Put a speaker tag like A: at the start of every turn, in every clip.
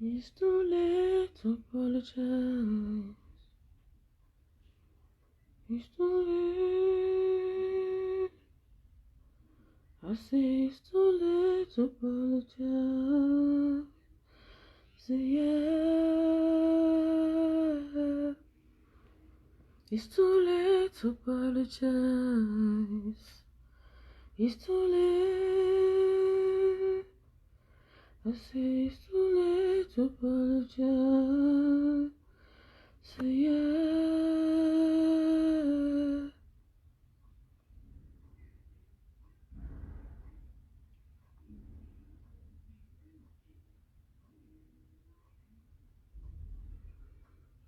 A: It's too late to apologize. It's too late. I say it's too late to apologize. Say yeah. It's too late to apologize. It's too late. I say it's too late to apologize. Say yeah.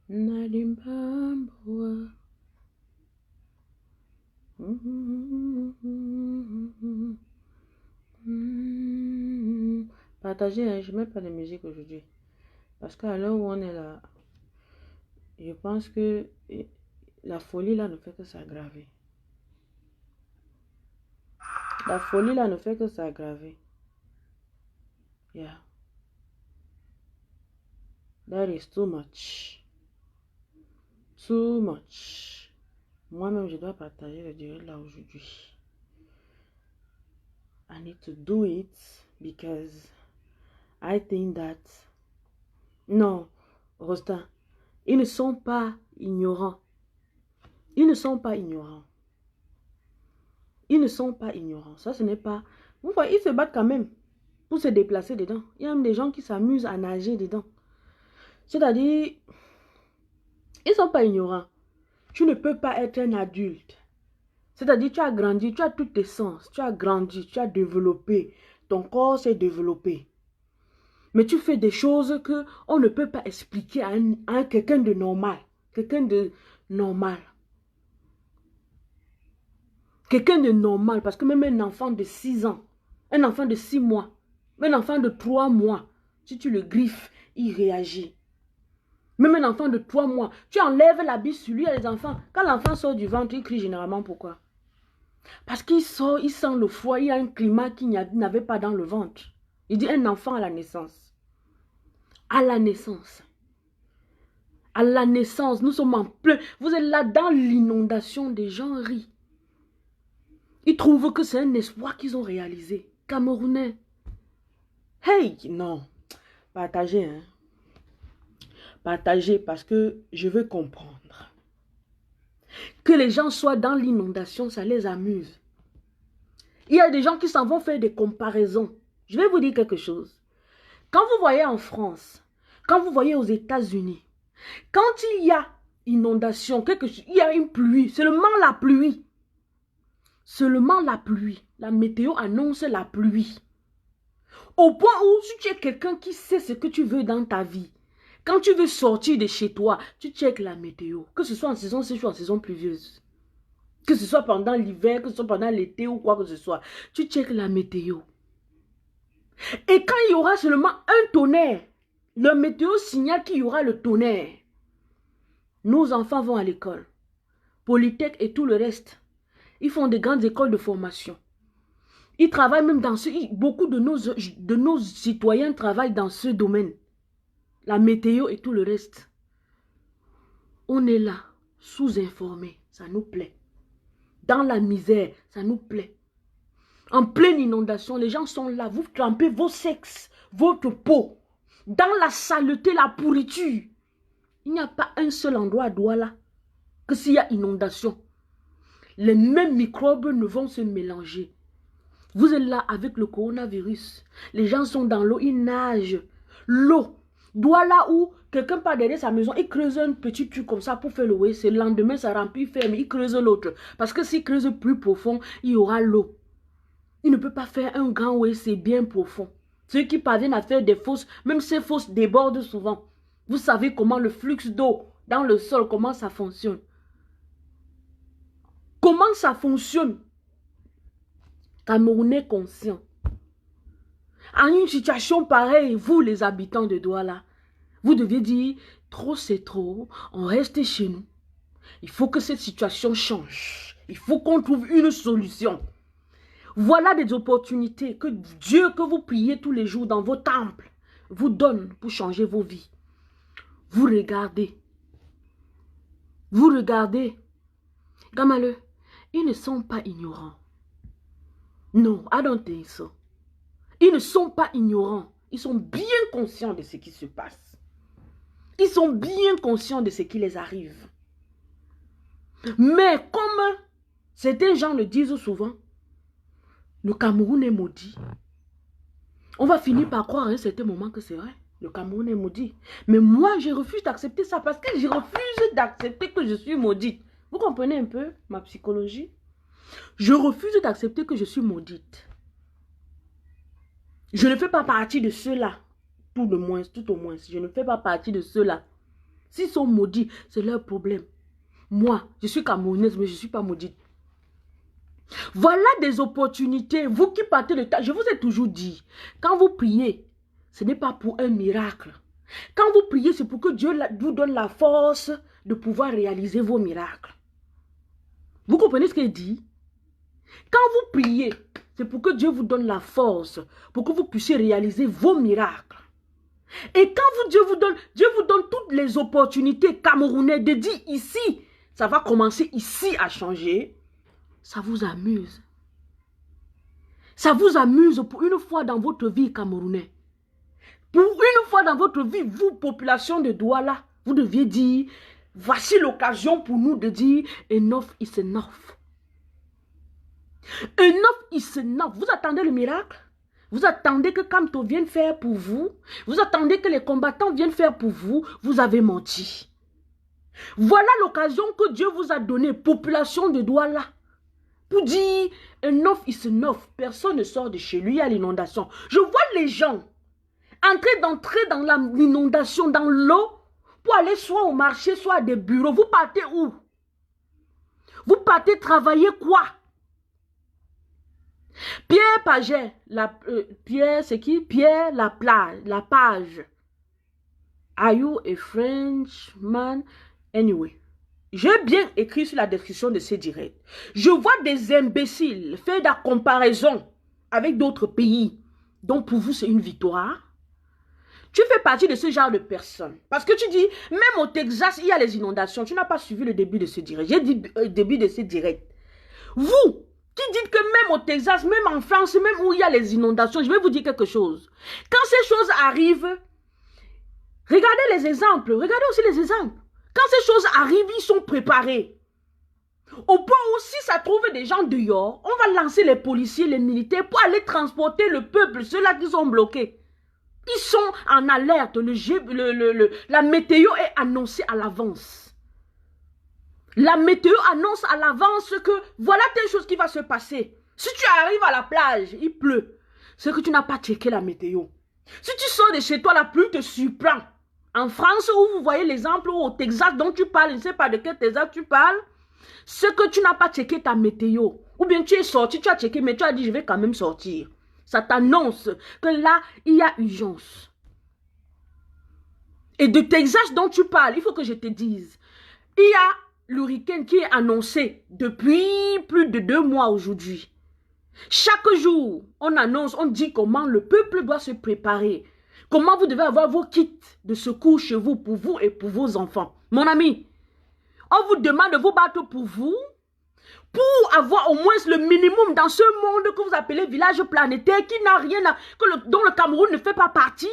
A: Nadimbambwa. Partagez, hein, je ne mets pas de musique aujourd'hui. Parce qu'à l'heure où on est là, je pense que la folie là ne fait que s'aggraver. La folie là ne fait que s'aggraver. Yeah. That is too much. Too much. Moi-même, je dois partager le direct là aujourd'hui. I need to do it because I think that... Non, Rosta, ils ne sont pas ignorants. Ils ne sont pas ignorants. Ils ne sont pas ignorants. Ça, ce n'est pas... Vous voyez, ils se battent quand même pour se déplacer dedans. Il y a même des gens qui s'amusent à nager dedans. C'est-à-dire, ils ne sont pas ignorants. Tu ne peux pas être un adulte. C'est-à-dire, tu as grandi, tu as tous tes sens. Tu as grandi, tu as développé. Ton corps s'est développé. Mais tu fais des choses qu'on ne peut pas expliquer à quelqu'un de normal. Quelqu'un de normal. Quelqu'un de normal. Parce que même un enfant de 6 ans, un enfant de 6 mois, un enfant de 3 mois, si tu le griffes, il réagit. Même un enfant de 3 mois, tu enlèves l'habit sur lui, les enfants. Quand l'enfant sort du ventre, il crie généralement. Pourquoi? Parce qu'il sort, il sent le froid, il y a un climat qu'il n'avait pas dans le ventre. Il dit un enfant à la naissance. À la naissance. À la naissance, nous sommes en plein. Vous êtes là dans l'inondation, des gens rient. Ils trouvent que c'est un espoir qu'ils ont réalisé. Camerounais. Hey, non. Partagez, hein. Partagez parce que je veux comprendre. Que les gens soient dans l'inondation, ça les amuse. Il y a des gens qui s'en vont faire des comparaisons. Je vais vous dire quelque chose. Quand vous voyez en France, quand vous voyez aux États-Unis, quand il y a inondation, il y a une pluie, seulement la pluie. Seulement la pluie. La météo annonce la pluie. Au point où si tu es quelqu'un qui sait ce que tu veux dans ta vie, quand tu veux sortir de chez toi, tu checkes la météo. Que ce soit en saison sèche ou en saison pluvieuse. Que ce soit pendant l'hiver, que ce soit pendant l'été ou quoi que ce soit. Tu checkes la météo. Et quand il y aura seulement un tonnerre, le météo signale qu'il y aura le tonnerre. Nos enfants vont à l'école. Polytech et tout le reste. Ils font des grandes écoles de formation. Ils travaillent même dans ce... Beaucoup de nos citoyens travaillent dans ce domaine. La météo et tout le reste. On est là, sous-informés. Ça nous plaît. Dans la misère, ça nous plaît. En pleine inondation, les gens sont là. Vous trempez vos sexes, votre peau. Dans la saleté, la pourriture. Il n'y a pas un seul endroit à Douala que s'il y a inondation. Les mêmes microbes ne vont se mélanger. Vous êtes là avec le coronavirus. Les gens sont dans l'eau, ils nagent. L'eau. Douala où quelqu'un part derrière sa maison, il creuse un petit truc comme ça pour faire le WC. Le lendemain, ça remplit, il ferme, il creuse l'autre. Parce que s'il creuse plus profond, il y aura l'eau. Il ne peut pas faire un grand WC bien profond. Ceux qui parviennent à faire des fosses, même ces fosses débordent souvent. Vous savez comment le flux d'eau dans le sol, comment ça fonctionne. Comment ça fonctionne? Camerounais conscient. En une situation pareille, vous les habitants de Douala, vous devez dire, trop c'est trop, on reste chez nous. Il faut que cette situation change. Il faut qu'on trouve une solution. Voilà des opportunités que Dieu, que vous priez tous les jours dans vos temples, vous donne pour changer vos vies, vous regardez. Vous regardez. Gamaleux, ils ne sont pas ignorants. Non, I don't think so. Ils ne sont pas ignorants. Ils sont bien conscients de ce qui se passe. Ils sont bien conscients de ce qui les arrive. Mais comme certains gens le disent souvent, le Cameroun est maudit. On va finir par croire à un certain moment que c'est vrai. Le Cameroun est maudit. Mais moi, je refuse d'accepter ça parce que je refuse d'accepter que je suis maudite. Vous comprenez un peu ma psychologie? Je refuse d'accepter que je suis maudite. Je ne fais pas partie de ceux-là. Tout au moins. Je ne fais pas partie de ceux-là. S'ils sont maudits, c'est leur problème. Moi, je suis camerounaise, mais je ne suis pas maudite. Voilà des opportunités. Vous qui partez de temps, je vous ai toujours dit, quand vous priez, ce n'est pas pour un miracle. Quand vous priez, c'est pour que Dieu vous donne la force de pouvoir réaliser vos miracles. Vous comprenez ce qu'il dit? Quand vous priez, c'est pour que Dieu vous donne la force, pour que vous puissiez réaliser vos miracles. Et quand Dieu vous donne toutes les opportunités camerounais de dire ici, ça va commencer ici à changer, ça vous amuse. Ça vous amuse pour une fois dans votre vie camerounais. Pour une fois dans votre vie, vous, population de Douala, vous deviez dire, voici l'occasion pour nous de dire, enough is enough. Enough is enough. Vous attendez le miracle? Vous attendez que Kamto vienne faire pour vous? Vous attendez que les combattants viennent faire pour vous? Vous avez menti. Voilà l'occasion que Dieu vous a donnée, population de Douala, pour dire, enough is enough. Personne ne sort de chez lui à l'inondation. Je vois les gens entrer dans l'inondation, dans l'eau, pour aller soit au marché, soit à des bureaux. Vous partez où? Vous partez travailler quoi? Pierre Paget, Pierre, c'est qui? Pierre Lapage. Are you a Frenchman? Anyway, j'ai bien écrit sur la description de ces directs. Je vois des imbéciles faire de la comparaison avec d'autres pays. Donc pour vous, c'est une victoire. Tu fais partie de ce genre de personnes. Parce que tu dis, même au Texas, il y a les inondations. Tu n'as pas suivi le début de ce direct. J'ai dit le début de ce direct. Vous, qui dites que même au Texas, même en France, même où il y a les inondations, je vais vous dire quelque chose. Quand ces choses arrivent, regardez les exemples. Regardez aussi les exemples. Quand ces choses arrivent, ils sont préparés. Au point où si ça trouve des gens dehors, on va lancer les policiers, les militaires pour aller transporter le peuple, ceux-là qui sont bloqués. Ils sont en alerte. La météo est annoncée à l'avance. La météo annonce à l'avance que voilà telle chose qui va se passer. Si tu arrives à la plage, il pleut. C'est que tu n'as pas checké la météo. Si tu sors de chez toi, la pluie te surprend. En France, où vous voyez l'exemple, au Texas dont tu parles, je ne sais pas de quel Texas tu parles, c'est que tu n'as pas checké ta météo. Ou bien tu es sorti, tu as checké, mais tu as dit je vais quand même sortir. Ça t'annonce que là, il y a urgence. Et de Texas dont tu parles, il faut que je te dise, il y a l'hurricane qui est annoncé depuis plus de 2 mois aujourd'hui. Chaque jour, on annonce, on dit comment le peuple doit se préparer. Comment vous devez avoir vos kits de secours chez vous et pour vos enfants. Mon ami, on vous demande de vous battre pour vous, pour avoir au moins le minimum dans ce monde que vous appelez village planétaire, qui n'a rien à... dont le Cameroun ne fait pas partie.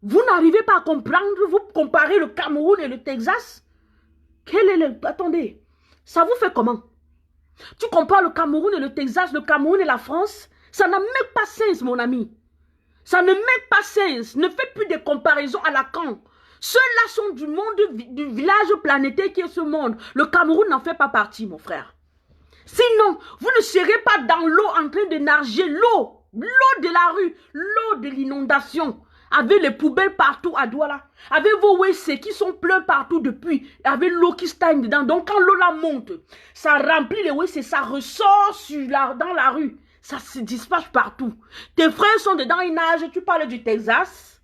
A: Vous n'arrivez pas à comprendre, vous comparez le Cameroun et le Texas. Quel est le... Attendez, ça vous fait comment? Tu compares le Cameroun et le Texas, le Cameroun et la France? Ça n'a même pas sens, mon ami. Ça ne met pas sens. Ne fais plus de comparaisons à la con. Ceux-là sont du monde, du village planétaire qui est ce monde. Le Cameroun n'en fait pas partie, mon frère. Sinon, vous ne serez pas dans l'eau en train de nager. L'eau de la rue, l'eau de l'inondation. Avec les poubelles partout à Douala. Avec vos WC qui sont pleins partout depuis. Avec l'eau qui stagne dedans. Donc quand l'eau là monte, ça remplit les WC, ça ressort dans la rue. Ça se disperse partout. Tes frères sont dedans, ils nagent. Tu parles du Texas.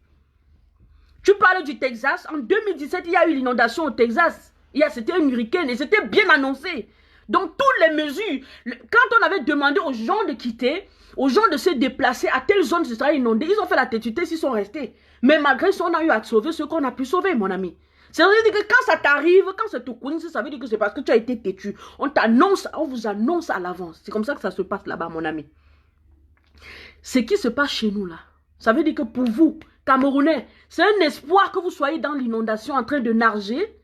A: Tu parles du Texas. En 2017, il y a eu l'inondation au Texas. C'était un hurricane et c'était bien annoncé. Donc, toutes les mesures, quand on avait demandé aux gens de quitter, aux gens de se déplacer à telle zone, ce sera inondé. Ils ont fait la têtitude, ils sont restés. Mais malgré ça, on a eu à sauver ce qu'on a pu sauver, mon ami. Ça veut dire que quand ça t'arrive, quand ça te coince, ça veut dire que c'est parce que tu as été têtu. On t'annonce, on vous annonce à l'avance. C'est comme ça que ça se passe là-bas, mon ami. Ce qui se passe chez nous là, ça veut dire que pour vous, Camerounais, c'est un espoir que vous soyez dans l'inondation en train de nager.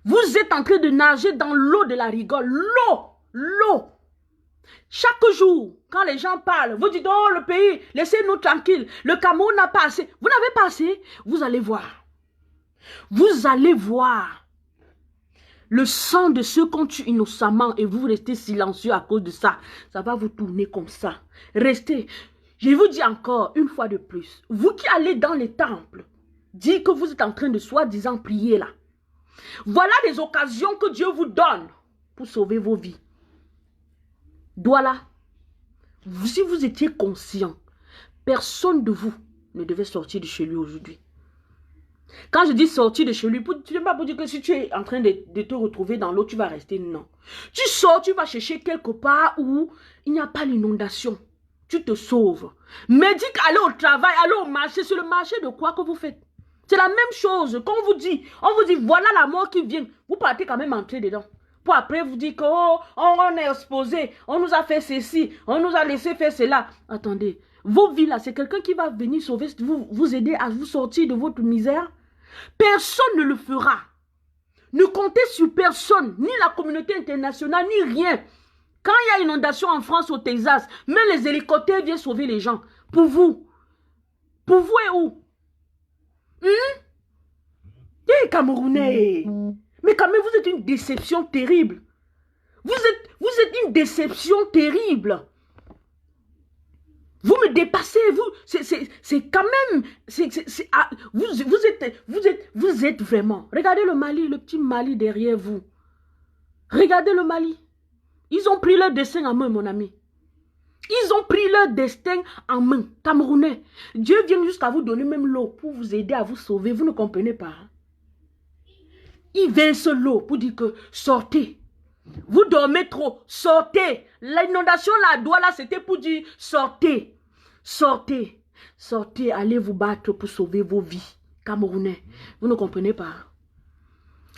A: Vous êtes en train de nager dans l'eau de la rigole. L'eau. Chaque jour, quand les gens parlent, vous dites, oh le pays, laissez-nous tranquille. Le Cameroun n'a pas assez. Vous n'avez pas assez. Vous allez voir. Vous allez voir. Le sang de ceux qu'on tue innocemment et vous restez silencieux à cause de ça. Ça va vous tourner comme ça. Restez. Je vous dis encore une fois de plus. Vous qui allez dans les temples, dites que vous êtes en train de soi-disant prier là. Voilà des occasions que Dieu vous donne pour sauver vos vies. Voilà. Si vous étiez conscient, personne de vous ne devait sortir de chez lui aujourd'hui. Quand je dis sortir de chez lui, tu n'es pas pour dire que si tu es en train de te retrouver dans l'eau, tu vas rester. Non. Tu sors, tu vas chercher quelque part où il n'y a pas l'inondation. Tu te sauves. Mais dis qu'aller au travail, aller au marché, c'est le marché de quoi que vous faites? C'est la même chose. Quand on vous dit voilà la mort qui vient. Vous partez quand même entrer dedans. Pour après vous dire que oh, on est exposé, on nous a fait ceci, on nous a laissé faire cela. Attendez, vos vies là, c'est quelqu'un qui va venir sauver, vous aider à vous sortir de votre misère. Personne ne le fera. Ne comptez sur personne, ni la communauté internationale, ni rien. Quand il y a inondation en France, au Texas, même les hélicoptères viennent sauver les gens. Pour vous et où? Eh, Camerounais. Mais quand même, vous êtes une déception terrible. Vous êtes une déception terrible. Vous me dépassez, c'est quand même, vous êtes vraiment. Regardez le Mali, le petit Mali derrière vous. Regardez le Mali. Ils ont pris leur destin en main, mon ami. Ils ont pris leur destin en main. Camerounais, Dieu vient jusqu'à vous donner même l'eau pour vous aider à vous sauver. Vous ne comprenez pas. Hein? Il verse l'eau pour dire que sortez. Vous dormez trop, sortez. L'inondation là, c'était pour dire sortez. Sortez. Sortez, allez vous battre pour sauver vos vies. Camerounais, vous ne comprenez pas.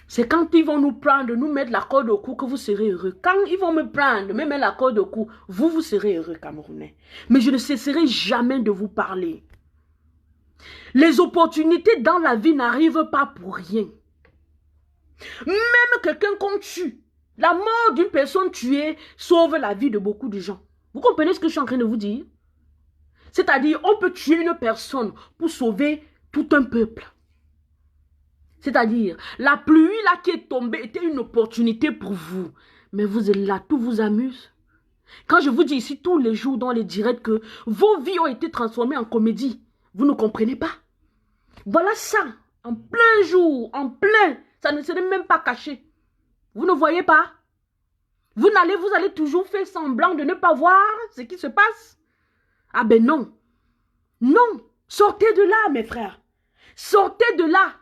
A: C'est quand ils vont nous prendre, nous mettre la corde au cou que vous serez heureux. Quand ils vont me prendre, me mettre la corde au cou, vous serez heureux, Camerounais. Mais je ne cesserai jamais de vous parler. Les opportunités dans la vie n'arrivent pas pour rien. Même quelqu'un qu'on tue, la mort d'une personne tuée sauve la vie de beaucoup de gens. Vous comprenez ce que je suis en train de vous dire? C'est-à-dire, on peut tuer une personne pour sauver tout un peuple. C'est-à-dire, la pluie là qui est tombée était une opportunité pour vous. Mais vous êtes là, tout vous amuse. Quand je vous dis ici tous les jours dans les directs que vos vies ont été transformées en comédie, vous ne comprenez pas. Voilà ça, en plein jour, en plein, ça ne serait même pas caché. Vous ne voyez pas? Vous allez toujours faire semblant de ne pas voir ce qui se passe. Ah ben non. Non. Sortez de là, mes frères. Sortez de là.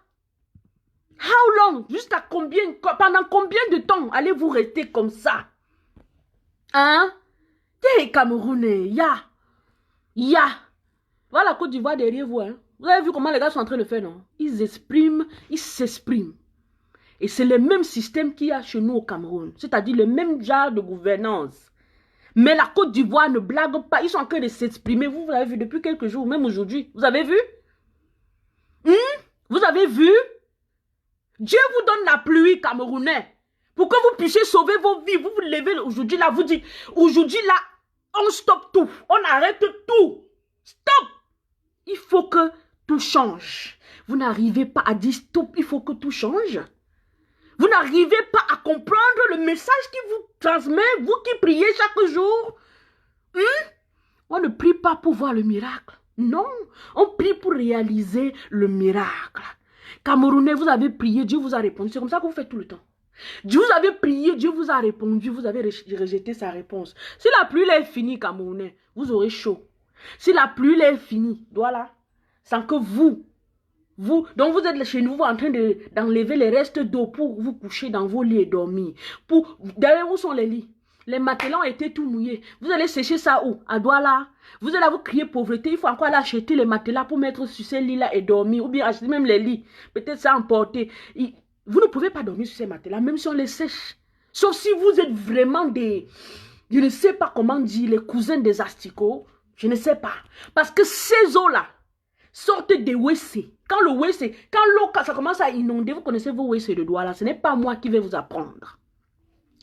A: How long? Jusqu'à combien? Pendant combien de temps allez-vous rester comme ça? Hein? T'es Camerounais. Ya. Voilà la Côte d'Ivoire derrière vous. Hein? Vous avez vu comment les gars sont en train de faire, non? Ils s'expriment. Et c'est le même système qu'il y a chez nous au Cameroun. C'est-à-dire le même genre de gouvernance. Mais la Côte d'Ivoire ne blague pas. Ils sont en train de s'exprimer. Vous avez vu depuis quelques jours, même aujourd'hui. Vous avez vu? Vous avez vu? Dieu vous donne la pluie, Camerounais. Pour que vous puissiez sauver vos vies. Vous vous levez aujourd'hui là, vous dites, aujourd'hui là, on stoppe tout. On arrête tout. Stop. Il faut que tout change. Vous n'arrivez pas à dire stop, il faut que tout change. Vous n'arrivez pas à comprendre le message qui vous transmet, vous qui priez chaque jour. On ne prie pas pour voir le miracle. Non, on prie pour réaliser le miracle. Camerounais, vous avez prié, Dieu vous a répondu. C'est comme ça que vous faites tout le temps. Dieu vous avez prié, Dieu vous a répondu, vous avez rejeté sa réponse. Si la pluie est finie, Camerounais, vous aurez chaud. Si la pluie est finie, voilà, sans que donc vous êtes chez nous, vous êtes en train d'enlever les restes d'eau pour vous coucher dans vos lits et dormir. Derrière vous sont les lits. Les matelas ont été tout mouillés. Vous allez sécher ça où? À Douala. Vous allez vous crier pauvreté. Il faut encore aller acheter les matelas pour mettre sur ces lits-là et dormir. Ou bien acheter même les lits. Peut-être ça emporter. Vous ne pouvez pas dormir sur ces matelas, même si on les sèche. Sauf si vous êtes vraiment des... Je ne sais pas comment dire, les cousins des asticots. Je ne sais pas. Parce que ces eaux-là sortent des WC. Quand le WC, quand l'eau, ça commence à inonder, vous connaissez vos WC de Douala. Ce n'est pas moi qui vais vous apprendre.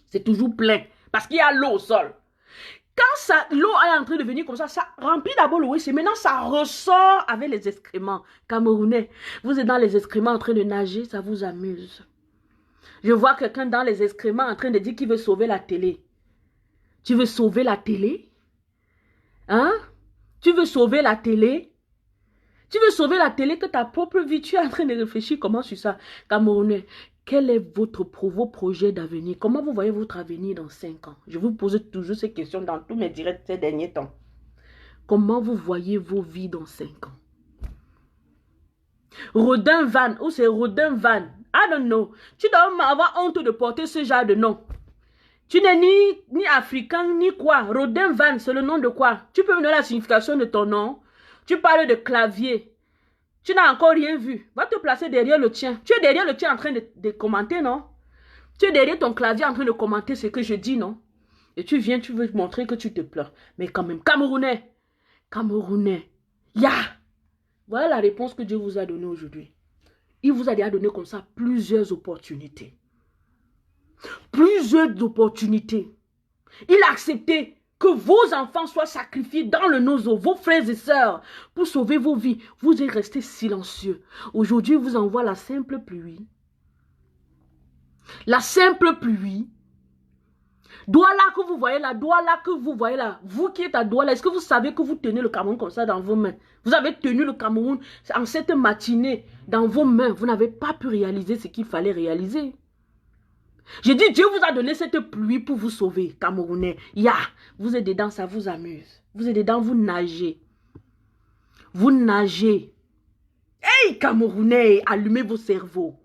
A: C'est toujours plein. Parce qu'il y a l'eau au sol. Quand l'eau est en train de venir comme ça remplit d'abord le WC. Maintenant, ça ressort avec les excréments. Camerounais, vous êtes dans les excréments en train de nager, ça vous amuse. Je vois quelqu'un dans les excréments en train de dire qu'il veut sauver la télé. Tu veux sauver la télé? Hein? Tu veux sauver la télé? Tu veux sauver la télé que ta propre vie? Tu es en train de réfléchir comment sur ça? Camerounais, quel est vos projets d'avenir? Comment vous voyez votre avenir dans 5 ans? Je vous pose toujours ces questions dans tous mes directs ces derniers temps. Comment vous voyez vos vies dans 5 ans? Rodin Van, ou c'est Rodin Van? I don't know. Tu dois avoir honte de porter ce genre de nom. Tu n'es ni africain, ni quoi. Rodin Van, c'est le nom de quoi? Tu peux me donner la signification de ton nom? Tu parles de clavier. Tu n'as encore rien vu. Va te placer derrière le tien. Tu es derrière le tien en train de commenter, non? Tu es derrière ton clavier en train de commenter ce que je dis, non? Et tu viens, tu veux montrer que tu te plains. Mais quand même, Camerounais. Camerounais. Ya! Voilà la réponse que Dieu vous a donnée aujourd'hui. Il vous a déjà donné comme ça plusieurs opportunités. Plusieurs opportunités. Il a accepté que vos enfants soient sacrifiés dans le nozo, vos frères et sœurs, pour sauver vos vies. Vous êtes restés silencieux. Aujourd'hui, vous envoie la simple pluie. La simple pluie. Douala que vous voyez là, Douala que vous voyez là, vous qui êtes à Douala, est-ce que vous savez que vous tenez le Cameroun comme ça dans vos mains? Vous avez tenu le Cameroun en cette matinée dans vos mains. Vous n'avez pas pu réaliser ce qu'il fallait réaliser. J'ai dit, Dieu vous a donné cette pluie pour vous sauver, Camerounais. Ya, vous êtes dedans, ça vous amuse. Vous êtes dedans, vous nagez. Vous nagez. Hey, Camerounais, allumez vos cerveaux.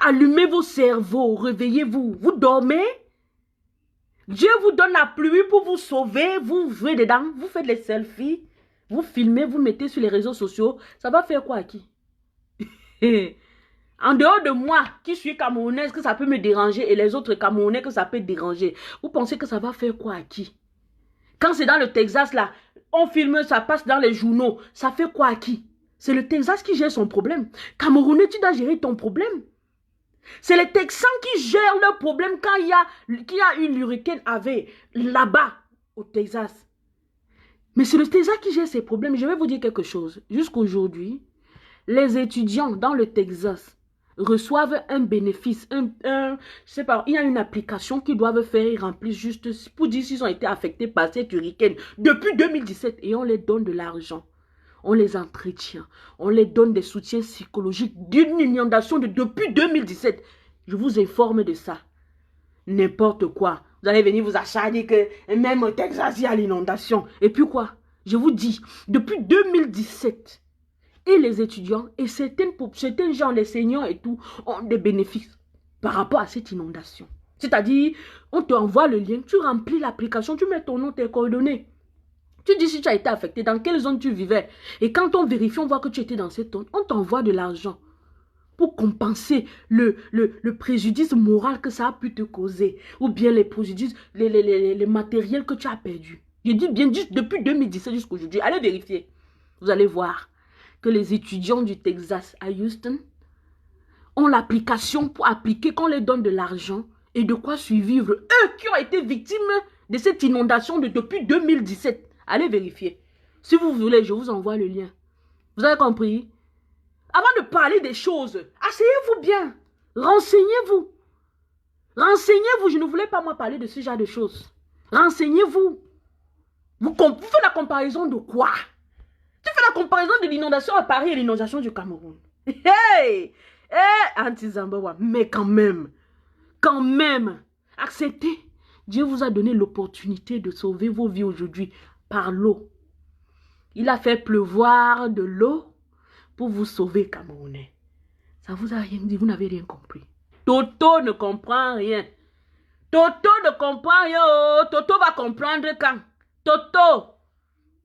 A: Allumez vos cerveaux, réveillez-vous. Vous dormez? Dieu vous donne la pluie pour vous sauver. Vous jouez dedans, vous faites les selfies. Vous filmez, vous mettez sur les réseaux sociaux. Ça va faire quoi à qui? En dehors de moi, qui suis camerounaise, que ça peut me déranger, et les autres Camerounais que ça peut déranger, vous pensez que ça va faire quoi à qui? Quand c'est dans le Texas, là, on filme, ça passe dans les journaux, ça fait quoi à qui? C'est le Texas qui gère son problème. Camerounais, tu dois gérer ton problème. C'est les Texans qui gèrent leur problème quand il y a une hurricane avec là-bas, au Texas. Mais c'est le Texas qui gère ses problèmes. Je vais vous dire quelque chose. Jusqu'aujourd'hui, les étudiants dans le Texas reçoivent un bénéfice, je sais pas, il y a une application qu'ils doivent faire, ils remplissent juste pour dire s'ils ont été affectés par cette hurricane depuis 2017 et on les donne de l'argent, on les entretient, on les donne des soutiens psychologiques d'une inondation depuis 2017. Je vous informe de ça. N'importe quoi. Vous allez venir vous acharner que même au Texas, il y a l'inondation. Et puis quoi? Je vous dis, depuis 2017, et les étudiants et certains gens, les seniors et tout, ont des bénéfices par rapport à cette inondation. C'est-à-dire, on te envoie le lien, tu remplis l'application, tu mets ton nom, tes coordonnées. Tu dis si tu as été affecté, dans quelle zone tu vivais. Et quand on vérifie, on voit que tu étais dans cette zone, on t'envoie de l'argent pour compenser le préjudice moral que ça a pu te causer. Ou bien les préjudices, les matériels que tu as perdus. Je dis bien juste depuis 2017 jusqu'à aujourd'hui. Allez vérifier. Vous allez voir que les étudiants du Texas à Houston ont l'application pour appliquer, qu'on les donne de l'argent et de quoi survivre. Eux qui ont été victimes de cette inondation depuis 2017. Allez vérifier. Si vous voulez, je vous envoie le lien. Vous avez compris? Avant de parler des choses, asseyez-vous bien. Renseignez-vous. Renseignez-vous. Je ne voulais pas moi parler de ce genre de choses. Renseignez-vous. Vous faites la comparaison de quoi? Tu fais la comparaison de l'inondation à Paris et l'inondation du Cameroun. Hey! Anti-Zambawa. Mais quand même, acceptez. Dieu vous a donné l'opportunité de sauver vos vies aujourd'hui par l'eau. Il a fait pleuvoir de l'eau pour vous sauver, Camerounais. Ça vous a rien dit, vous n'avez rien compris. Toto ne comprend rien. Toto ne comprend yo. Toto va comprendre quand. Toto.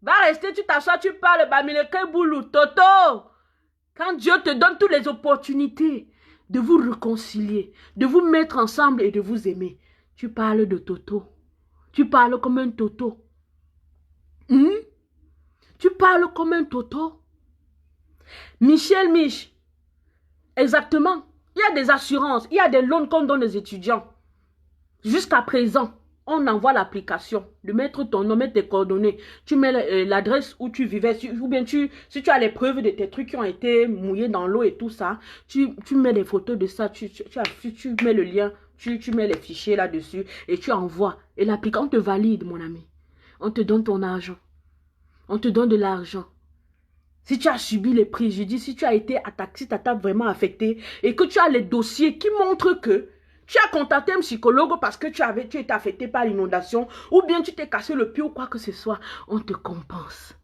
A: Va rester, tu t'assois, tu parles, Bamileke Boulou. Toto. Quand Dieu te donne toutes les opportunités de vous réconcilier, de vous mettre ensemble et de vous aimer, tu parles de Toto. Tu parles comme un Toto. Tu parles comme un Toto. Michel Mich. Exactement. Il y a des assurances, il y a des loans qu'on donne aux étudiants. Jusqu'à présent, on envoie l'application de mettre ton nom, mettre tes coordonnées. Tu mets l'adresse où tu vivais, ou bien si tu as les preuves de tes trucs qui ont été mouillés dans l'eau et tout ça, tu mets des photos de ça, tu mets le lien, tu mets les fichiers là-dessus et tu envoies. Et l'application te valide, mon ami. On te donne ton argent. On te donne de l'argent. Si tu as subi les préjudices, si tu as été attaqué, si tu t'as vraiment affecté et que tu as les dossiers qui montrent que tu as contacté un psychologue parce que tu étais affecté par l'inondation ou bien tu t'es cassé le pied ou quoi que ce soit, on te compense.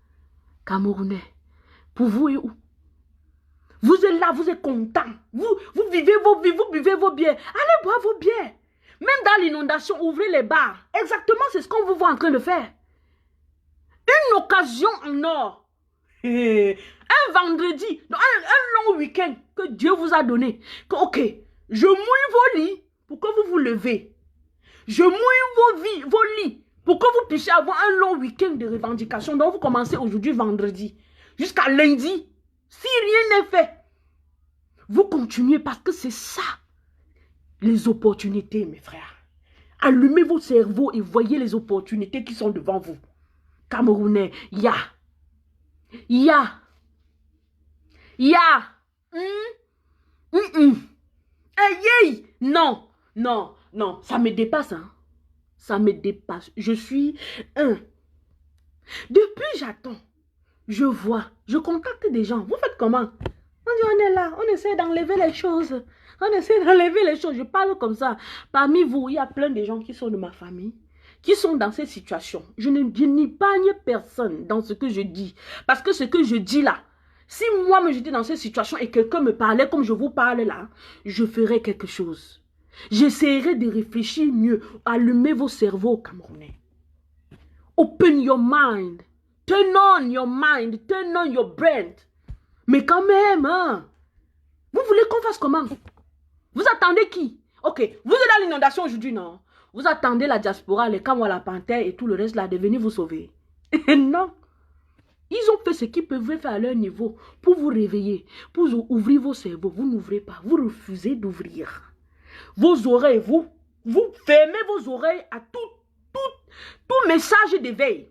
A: Camerounais, pour vous et où? Vous êtes là, vous êtes content. Vous vivez vos vies, vous buvez vos bières. Allez boire vos bières. Même dans l'inondation, ouvrez les bars. Exactement, c'est ce qu'on vous voit en train de faire. Une occasion en or. Un vendredi, un long week-end que Dieu vous a donné. Que, ok, je mouille vos lits pour que vous vous levez. Je mouille vos lits pour que vous puissiez avoir un long week-end de revendication. Donc vous commencez aujourd'hui vendredi jusqu'à lundi. Si rien n'est fait, vous continuez parce que c'est ça les opportunités, mes frères. Allumez vos cerveaux et voyez les opportunités qui sont devant vous. Camerounais, ya. Hey, non, ça me dépasse, hein. Ça me dépasse. Je suis un. Depuis, j'attends. Je vois. Je contacte des gens. Vous faites comment? On dit, on est là. On essaie d'enlever les choses. Je parle comme ça. Parmi vous, il y a plein de gens qui sont de ma famille, qui sont dans cette situation. Je n'épargne personne dans ce que je dis. Parce que ce que je dis là, si moi j'étais dans cette situation et quelqu'un me parlait comme je vous parle là, je ferais quelque chose. J'essaierai de réfléchir mieux. Allumez vos cerveaux, Camerounais. Open your mind. Turn on your mind. Turn on your brain. Mais quand même, hein? Vous voulez qu'on fasse comment? Vous attendez qui? Ok, vous êtes dans l'inondation aujourd'hui, non? Vous attendez la diaspora, les Camerounais, la Panthère et tout le reste là de venir vous sauver. Non. Ils ont fait ce qu'ils pouvaient faire à leur niveau pour vous réveiller, pour ouvrir vos cerveaux. Vous n'ouvrez pas, vous refusez d'ouvrir. Vos oreilles, vous fermez vos oreilles à tout message d'éveil.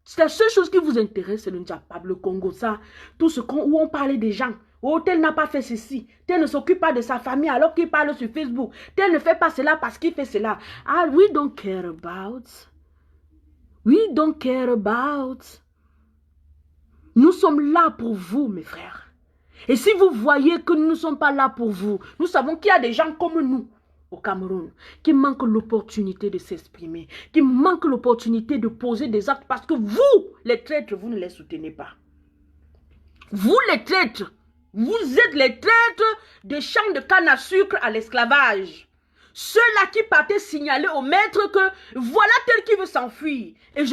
A: C'est la seule chose qui vous intéresse, c'est le Ndiapab, le Congo, ça. Tout ce où on parlait des gens. Oh, tel n'a pas fait ceci. Tel ne s'occupe pas de sa famille alors qu'il parle sur Facebook. Tel ne fait pas cela parce qu'il fait cela. Ah, we don't care about. We don't care about. Nous sommes là pour vous, mes frères. Et si vous voyez que nous ne sommes pas là pour vous, nous savons qu'il y a des gens comme nous au Cameroun qui manquent l'opportunité de s'exprimer, qui manquent l'opportunité de poser des actes parce que vous, les traîtres, vous ne les soutenez pas. Vous, les traîtres, vous êtes les traîtres des champs de canne à sucre à l'esclavage. Ceux-là qui partaient signaler au maître que voilà tel qui veut s'enfuir. Et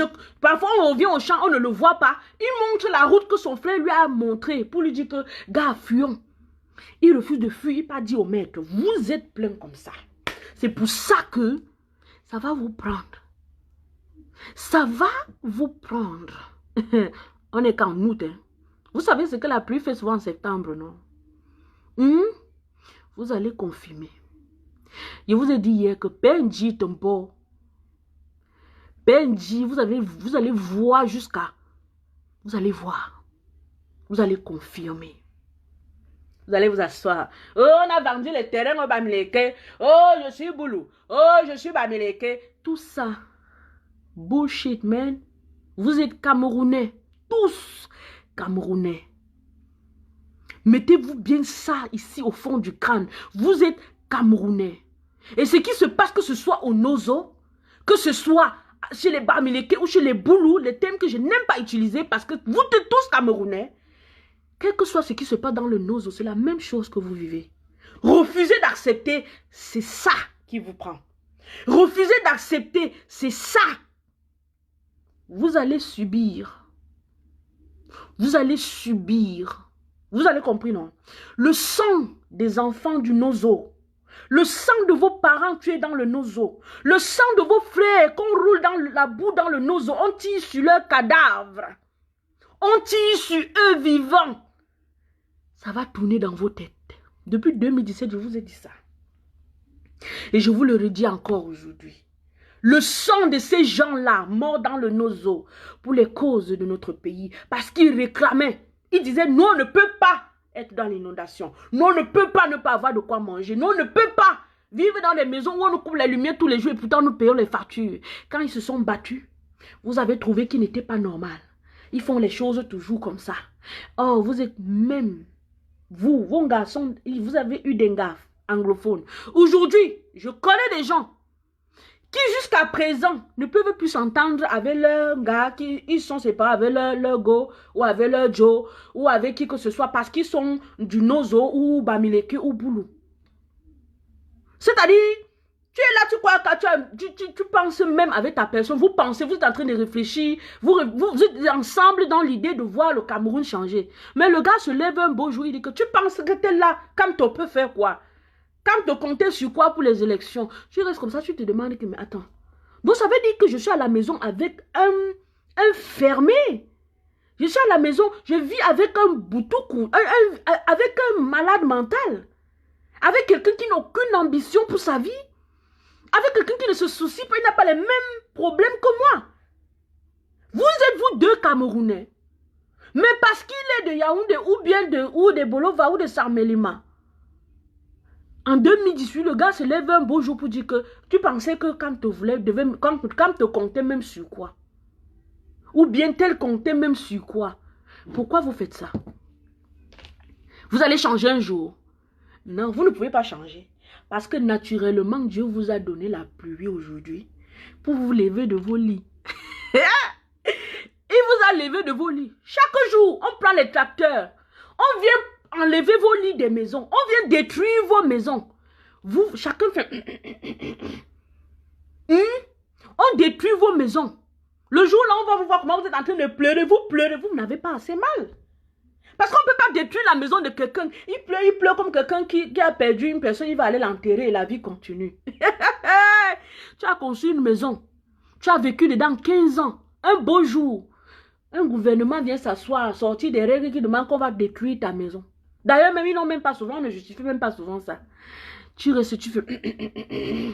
A: parfois on revient au champ, on ne le voit pas. Il montre la route que son frère lui a montrée pour lui dire que, gars, fuyons. Il refuse de fuir, il n'a pas dit au maître, vous êtes plein comme ça. C'est pour ça que ça va vous prendre. Ça va vous prendre. On est qu'en août, hein. Vous savez ce que la pluie fait souvent en septembre, non? Vous allez confirmer. Je vous ai dit hier que Benji Tombo, Benji, vous allez voir jusqu'à... Vous allez voir. Vous allez confirmer. Vous allez vous asseoir. Oh, on a vendu les terrains au Bamileke. Oh, je suis Boulou. Oh, je suis Bamileke. Tout ça. Bullshit, man. Vous êtes Camerounais. Tous Camerounais. Mettez-vous bien ça ici au fond du crâne. Vous êtes Camerounais. Et ce qui se passe, que ce soit au Nozo, que ce soit chez les Bamileke ou chez les Boulous, les thèmes que je n'aime pas utiliser parce que vous êtes tous Camerounais, quel que soit ce qui se passe dans le Nozo, c'est la même chose que vous vivez. Refusez d'accepter, c'est ça qui vous prend. Refusez d'accepter, c'est ça. Vous allez subir. Vous allez subir. Vous avez compris, non? Le sang des enfants du Nozo. Le sang de vos parents tués dans le Nozo. Le sang de vos frères qu'on roule dans la boue dans le Nozo. On tire sur leurs cadavres. On tire sur eux vivants. Ça va tourner dans vos têtes. Depuis 2017, je vous ai dit ça. Et je vous le redis encore aujourd'hui. Le sang de ces gens-là, morts dans le Nozo, pour les causes de notre pays, parce qu'ils réclamaient, ils disaient, nous, on ne peut pas être dans l'inondation. Nous, on ne peut pas ne pas avoir de quoi manger. Nous, on ne peut pas vivre dans des maisons où on nous coupe la lumière tous les jours et pourtant nous payons les factures. Quand ils se sont battus, vous avez trouvé qu'ils n'étaient pas normal. Ils font les choses toujours comme ça. Oh, vous êtes même, vous, vos garçons, vous avez eu des gars anglophones. Aujourd'hui, je connais des gens qui jusqu'à présent ne peuvent plus s'entendre avec leurs gars, ils sont séparés avec leur go, ou avec leur Joe, ou avec qui que ce soit, parce qu'ils sont du Nozo, ou Bamileke, ou Boulou. C'est-à-dire, tu es là, tu crois que tu penses même avec ta personne, vous pensez, vous êtes en train de réfléchir, vous êtes ensemble dans l'idée de voir le Cameroun changer. Mais le gars se lève un beau jour, il dit que tu penses que tu es là, comme tu peux faire quoi? Quand tu comptais sur quoi pour les élections, tu restes comme ça, tu te demandes que, mais attends, donc ça veut dire que je suis à la maison avec un fermé. Je suis à la maison, je vis avec un boutoukou, avec un malade mental, avec quelqu'un qui n'a aucune ambition pour sa vie, avec quelqu'un qui ne se soucie pas, il n'a pas les mêmes problèmes que moi. Vous êtes vous deux Camerounais, mais parce qu'il est de Yaoundé ou bien de Bolova ou de Sarmelima. En 2018, le gars se lève un beau jour pour dire que tu pensais que quand te comptais même sur quoi? Ou bien tel comptait même sur quoi? Pourquoi vous faites ça? Vous allez changer un jour. Non, vous ne pouvez pas changer. Parce que naturellement, Dieu vous a donné la pluie aujourd'hui pour vous lever de vos lits. Il vous a levé de vos lits. Chaque jour, on prend les tracteurs. On vient enlever vos lits des maisons. On vient détruire vos maisons. Vous, chacun fait... On détruit vos maisons. Le jour là, on va vous voir comment vous êtes en train de pleurer. Vous n'avez pas assez mal. Parce qu'on ne peut pas détruire la maison de quelqu'un. Il pleure comme quelqu'un qui a perdu une personne. Il va aller l'enterrer et la vie continue. Tu as construit une maison. Tu as vécu dedans 15 ans. Un beau jour, un gouvernement vient s'asseoir, sortir des règles qui demandent qu'on va détruire ta maison. D'ailleurs, même ils n'ont même pas souvent, on ne justifie même pas souvent ça. Tu restes, tu fais...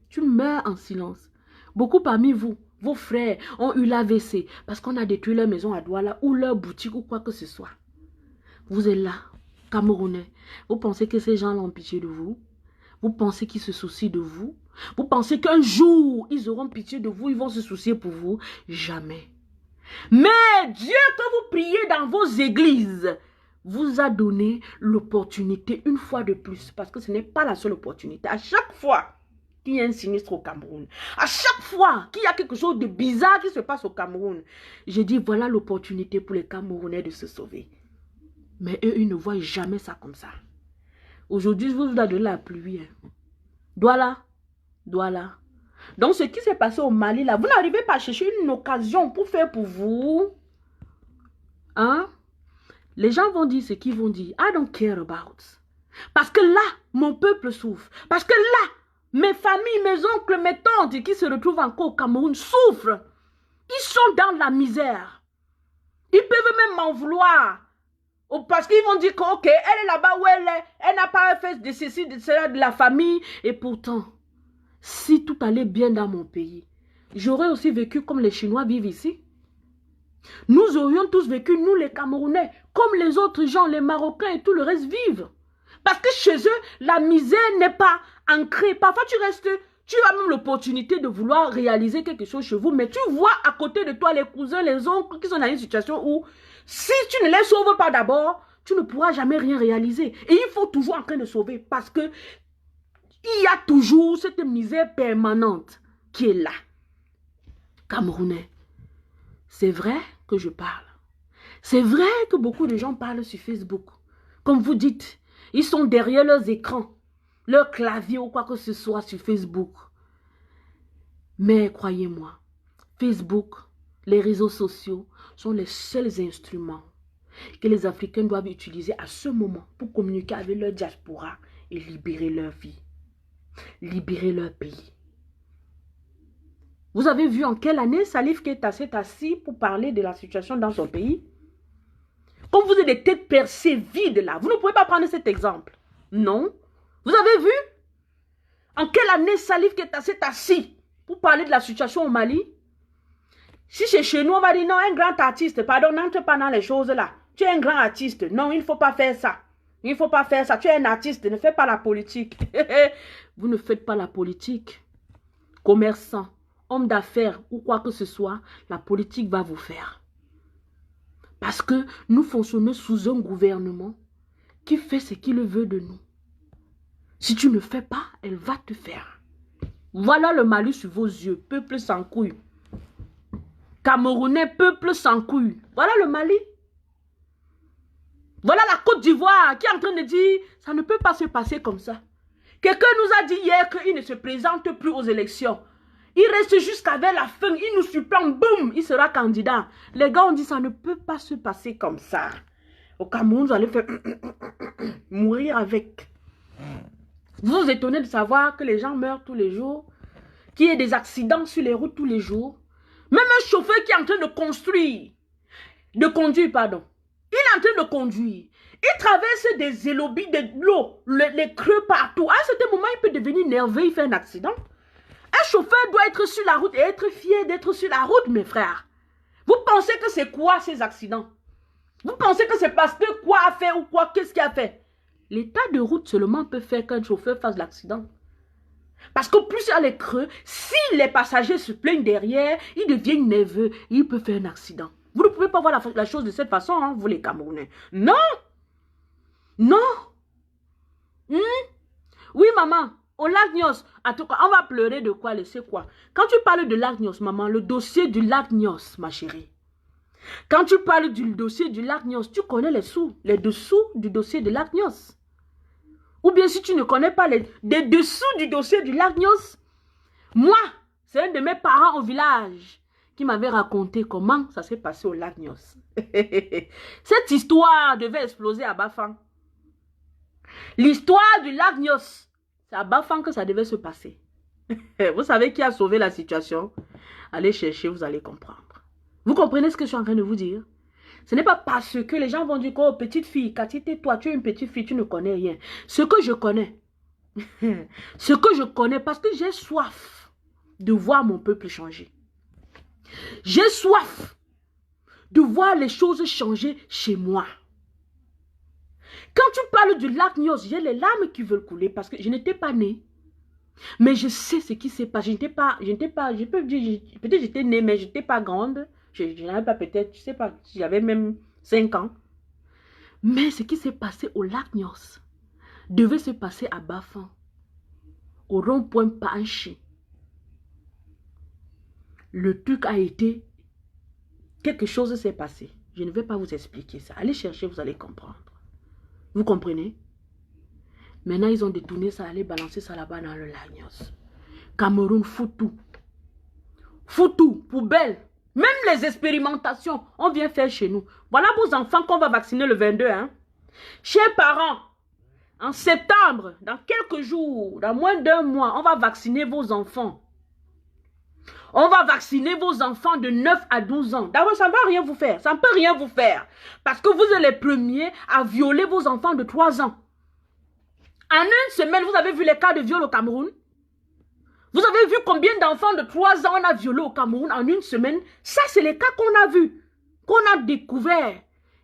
A: Tu meurs en silence. Beaucoup parmi vous, vos frères, ont eu l'AVC parce qu'on a détruit leur maison à Douala ou leur boutique ou quoi que ce soit. Vous êtes là, Camerounais. Vous pensez que ces gens ont pitié de vous? Vous pensez qu'ils se soucient de vous? Vous pensez qu'un jour, ils auront pitié de vous, ils vont se soucier pour vous? Jamais. Mais Dieu que vous priez dans vos églises vous a donné l'opportunité une fois de plus. Parce que ce n'est pas la seule opportunité. À chaque fois qu'il y a un sinistre au Cameroun, à chaque fois qu'il y a quelque chose de bizarre qui se passe au Cameroun, je dis voilà l'opportunité pour les Camerounais de se sauver. Mais eux, ils ne voient jamais ça comme ça. Aujourd'hui, je vous ai donné la pluie. Douala. Donc, ce qui s'est passé au Mali, là, vous n'arrivez pas à chercher une occasion pour faire pour vous. Hein? Les gens vont dire ce qu'ils vont dire. I don't care about. Parce que là, mon peuple souffre. Parce que là, mes familles, mes oncles, mes tantes qui se retrouvent encore au Cameroun souffrent. Ils sont dans la misère. Ils peuvent même m'en vouloir. Parce qu'ils vont dire que, ok, elle est là-bas où elle est. Elle n'a pas fait de ceci, de cela, de la famille. Et pourtant, si tout allait bien dans mon pays, j'aurais aussi vécu comme les Chinois vivent ici. Nous aurions tous vécu, nous les Camerounais, comme les autres gens, les Marocains et tout le reste vivent. Parce que chez eux, la misère n'est pas ancrée. Parfois, tu as même l'opportunité de vouloir réaliser quelque chose chez vous, mais tu vois à côté de toi les cousins, les oncles qui sont dans une situation où, si tu ne les sauves pas d'abord, tu ne pourras jamais rien réaliser. Et il faut toujours en train de sauver parce que il y a toujours cette misère permanente qui est là. Camerounais, c'est vrai que je parle. C'est vrai que beaucoup de gens parlent sur Facebook. Comme vous dites, ils sont derrière leurs écrans. leur clavier ou quoi que ce soit sur Facebook. Mais croyez-moi, Facebook, les réseaux sociaux sont les seuls instruments que les Africains doivent utiliser à ce moment pour communiquer avec leur diaspora et libérer leur vie, libérer leur pays. Vous avez vu en quelle année Salif Keita s'est assis pour parler de la situation dans son pays? Comme vous êtes des têtes percées vides là, vous ne pouvez pas prendre cet exemple. Non. Vous avez vu en quelle année Salif Keita s'est assis pour parler de la situation au Mali? Si c'est chez nous, on va dire non, un grand artiste, pardon, n'entre pas dans les choses là. Tu es un grand artiste. Non, il ne faut pas faire ça. Il ne faut pas faire ça. Tu es un artiste, ne fais pas la politique. Vous ne faites pas la politique. Commerçant, homme d'affaires ou quoi que ce soit, la politique va vous faire. Parce que nous fonctionnons sous un gouvernement qui fait ce qu'il veut de nous. Si tu ne fais pas, elle va te faire. Voilà le Mali sur vos yeux, peuple sans couilles. Camerounais, peuple sans couilles. Voilà le Mali. Voilà la Côte d'Ivoire qui est en train de dire, ça ne peut pas se passer comme ça. Quelqu'un nous a dit hier qu'il ne se présente plus aux élections. Il reste jusqu'à vers la fin, il nous surprend, boum, il sera candidat. Les gars ont dit, ça ne peut pas se passer comme ça. Au Cameroun, vous allez faire mourir avec. Vous vous étonnez de savoir que les gens meurent tous les jours, qu'il y ait des accidents sur les routes tous les jours. Même un chauffeur qui est en train de conduire, pardon. Il est en train de conduire. Il traverse des élobis, de l'eau, les creux partout. À un certain moment, il peut devenir nerveux, il fait un accident. Un chauffeur doit être sur la route et être fier d'être sur la route, mes frères. Vous pensez que c'est quoi ces accidents? Vous pensez que c'est parce que quoi a fait ou quoi? Qu'est-ce qu'il a fait? L'état de route seulement peut faire qu'un chauffeur fasse l'accident. Parce que plus il y a les creux, si les passagers se plaignent derrière, ils deviennent nerveux, il peut faire un accident. Vous ne pouvez pas voir la chose de cette façon, hein, vous les Camerounais. Non! Non! Oui, maman, au lac Nyos, en tout cas, on va pleurer de quoi, c'est quoi? Quand tu parles de lac Nyos, maman, le dossier du lac Nyos, ma chérie. Quand tu parles du dossier du lac Nyos, tu connais les dessous du dossier du lac Nyos. Ou bien si tu ne connais pas les dessous du dossier du lac Nyos, moi, c'est un de mes parents au village qui m'avait raconté comment ça s'est passé au lac Nyos. Cette histoire devait exploser à Bafang. L'histoire du lac Nyos, c'est à Bafang que ça devait se passer. Vous savez qui a sauvé la situation? Allez chercher, vous allez comprendre. Vous comprenez ce que je suis en train de vous dire? Ce n'est pas parce que les gens vont dire, oh, petite fille, Cathy, toi, tu es une petite fille, tu ne connais rien. Ce que je connais, ce que je connais, parce que j'ai soif de voir mon peuple changer. J'ai soif de voir les choses changer chez moi. Quand tu parles du lac Nyos, j'ai les larmes qui veulent couler parce que je n'étais pas née. Mais je sais ce qui s'est passé. Je peux dire, peut-être j'étais née, mais je n'étais pas grande. Je n'avais pas peut-être, je ne sais pas, j'avais même 5 ans. Mais ce qui s'est passé au lac Nyos devait se passer à Bafang, au rond-point Panché. Le truc a été, quelque chose s'est passé. Je ne vais pas vous expliquer ça. Allez chercher, vous allez comprendre. Vous comprenez? Maintenant, ils ont détourné ça, allez balancer ça là-bas dans le lac Nyos. Cameroun, fout tout. Fout tout, poubelle. Même les expérimentations, on vient faire chez nous. Voilà vos enfants qu'on va vacciner le 22. Hein? Chers parents, en septembre, dans quelques jours, dans moins d'1 mois, on va vacciner vos enfants. On va vacciner vos enfants de 9 à 12 ans. D'abord, ça ne va rien vous faire. Ça ne peut rien vous faire. Parce que vous êtes les premiers à violer vos enfants de 3 ans. En une semaine, vous avez vu les cas de viol au Cameroun? Vous avez vu combien d'enfants de 3 ans on a violé au Cameroun en une semaine? Ça, c'est les cas qu'on a vus, qu'on a découverts.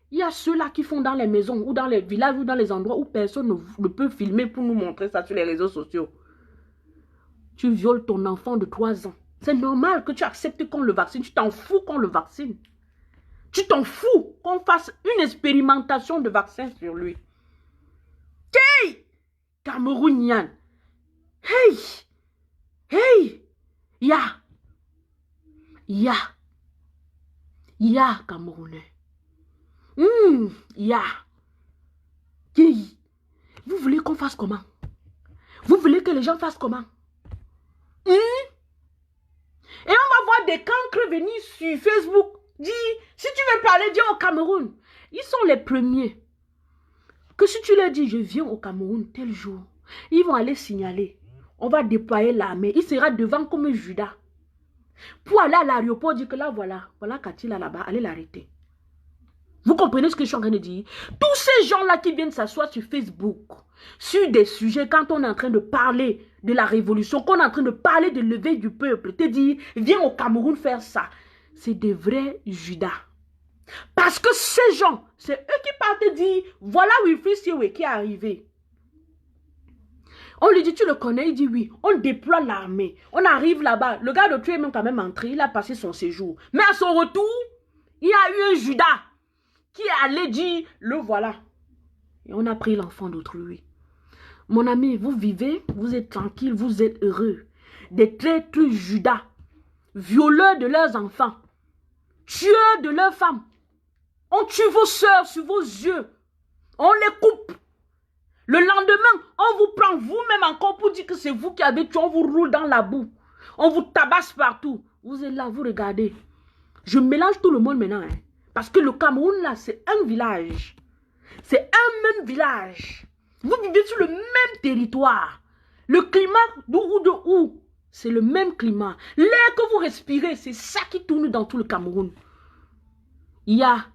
A: Il y a ceux-là qui font dans les maisons ou dans les villages ou dans les endroits où personne ne peut filmer pour nous montrer ça sur les réseaux sociaux. Tu violes ton enfant de 3 ans. C'est normal que tu acceptes qu'on le vaccine. Tu t'en fous qu'on le vaccine. Tu t'en fous qu'on fasse une expérimentation de vaccin sur lui. Hey! Camerounien. Hey! Hey! Ya! Ya! Ya, Camerounais. Ya! Hey! Vous voulez qu'on fasse comment? Vous voulez que les gens fassent comment? Et on va voir des cancres venir sur Facebook. Dis, si tu veux parler, dis au Cameroun. Ils sont les premiers. Que si tu leur dis, je viens au Cameroun tel jour, ils vont aller signaler. On va déployer l'armée. Il sera devant comme Judas. Pour aller à l'aéroport, dire que là, voilà Cathy là-bas, allez l'arrêter. Vous comprenez ce que je suis en train de dire? Tous ces gens-là qui viennent s'asseoir sur Facebook, sur des sujets, quand on est en train de parler de la révolution, qu'on est en train de parler de lever du peuple, te dire, viens au Cameroun faire ça. C'est des vrais Judas. Parce que ces gens, c'est eux qui partent te dire, voilà Wilfried Siwe qui est arrivé. On lui dit, tu le connais? Il dit oui. On déploie l'armée. On arrive là-bas. Le gars de Tué est même quand même entré. Il a passé son séjour. Mais à son retour, il y a eu un Judas qui est allé dire, le voilà. Et on a pris l'enfant d'autrui. Mon ami, vous vivez, vous êtes tranquille, vous êtes heureux. Des traîtres Judas, violeurs de leurs enfants, tueurs de leurs femmes. On tue vos soeurs sur vos yeux. On les coupe. Le lendemain, on vous prend vous-même encore pour dire que c'est vous qui avez tué. On vous roule dans la boue. On vous tabasse partout. Vous êtes là, vous regardez. Je mélange tout le monde maintenant. Hein, parce que le Cameroun, là, c'est un village. C'est un même village. Vous vivez sur le même territoire. Le climat d'où, c'est le même climat. L'air que vous respirez, c'est ça qui tourne dans tout le Cameroun. Il y a...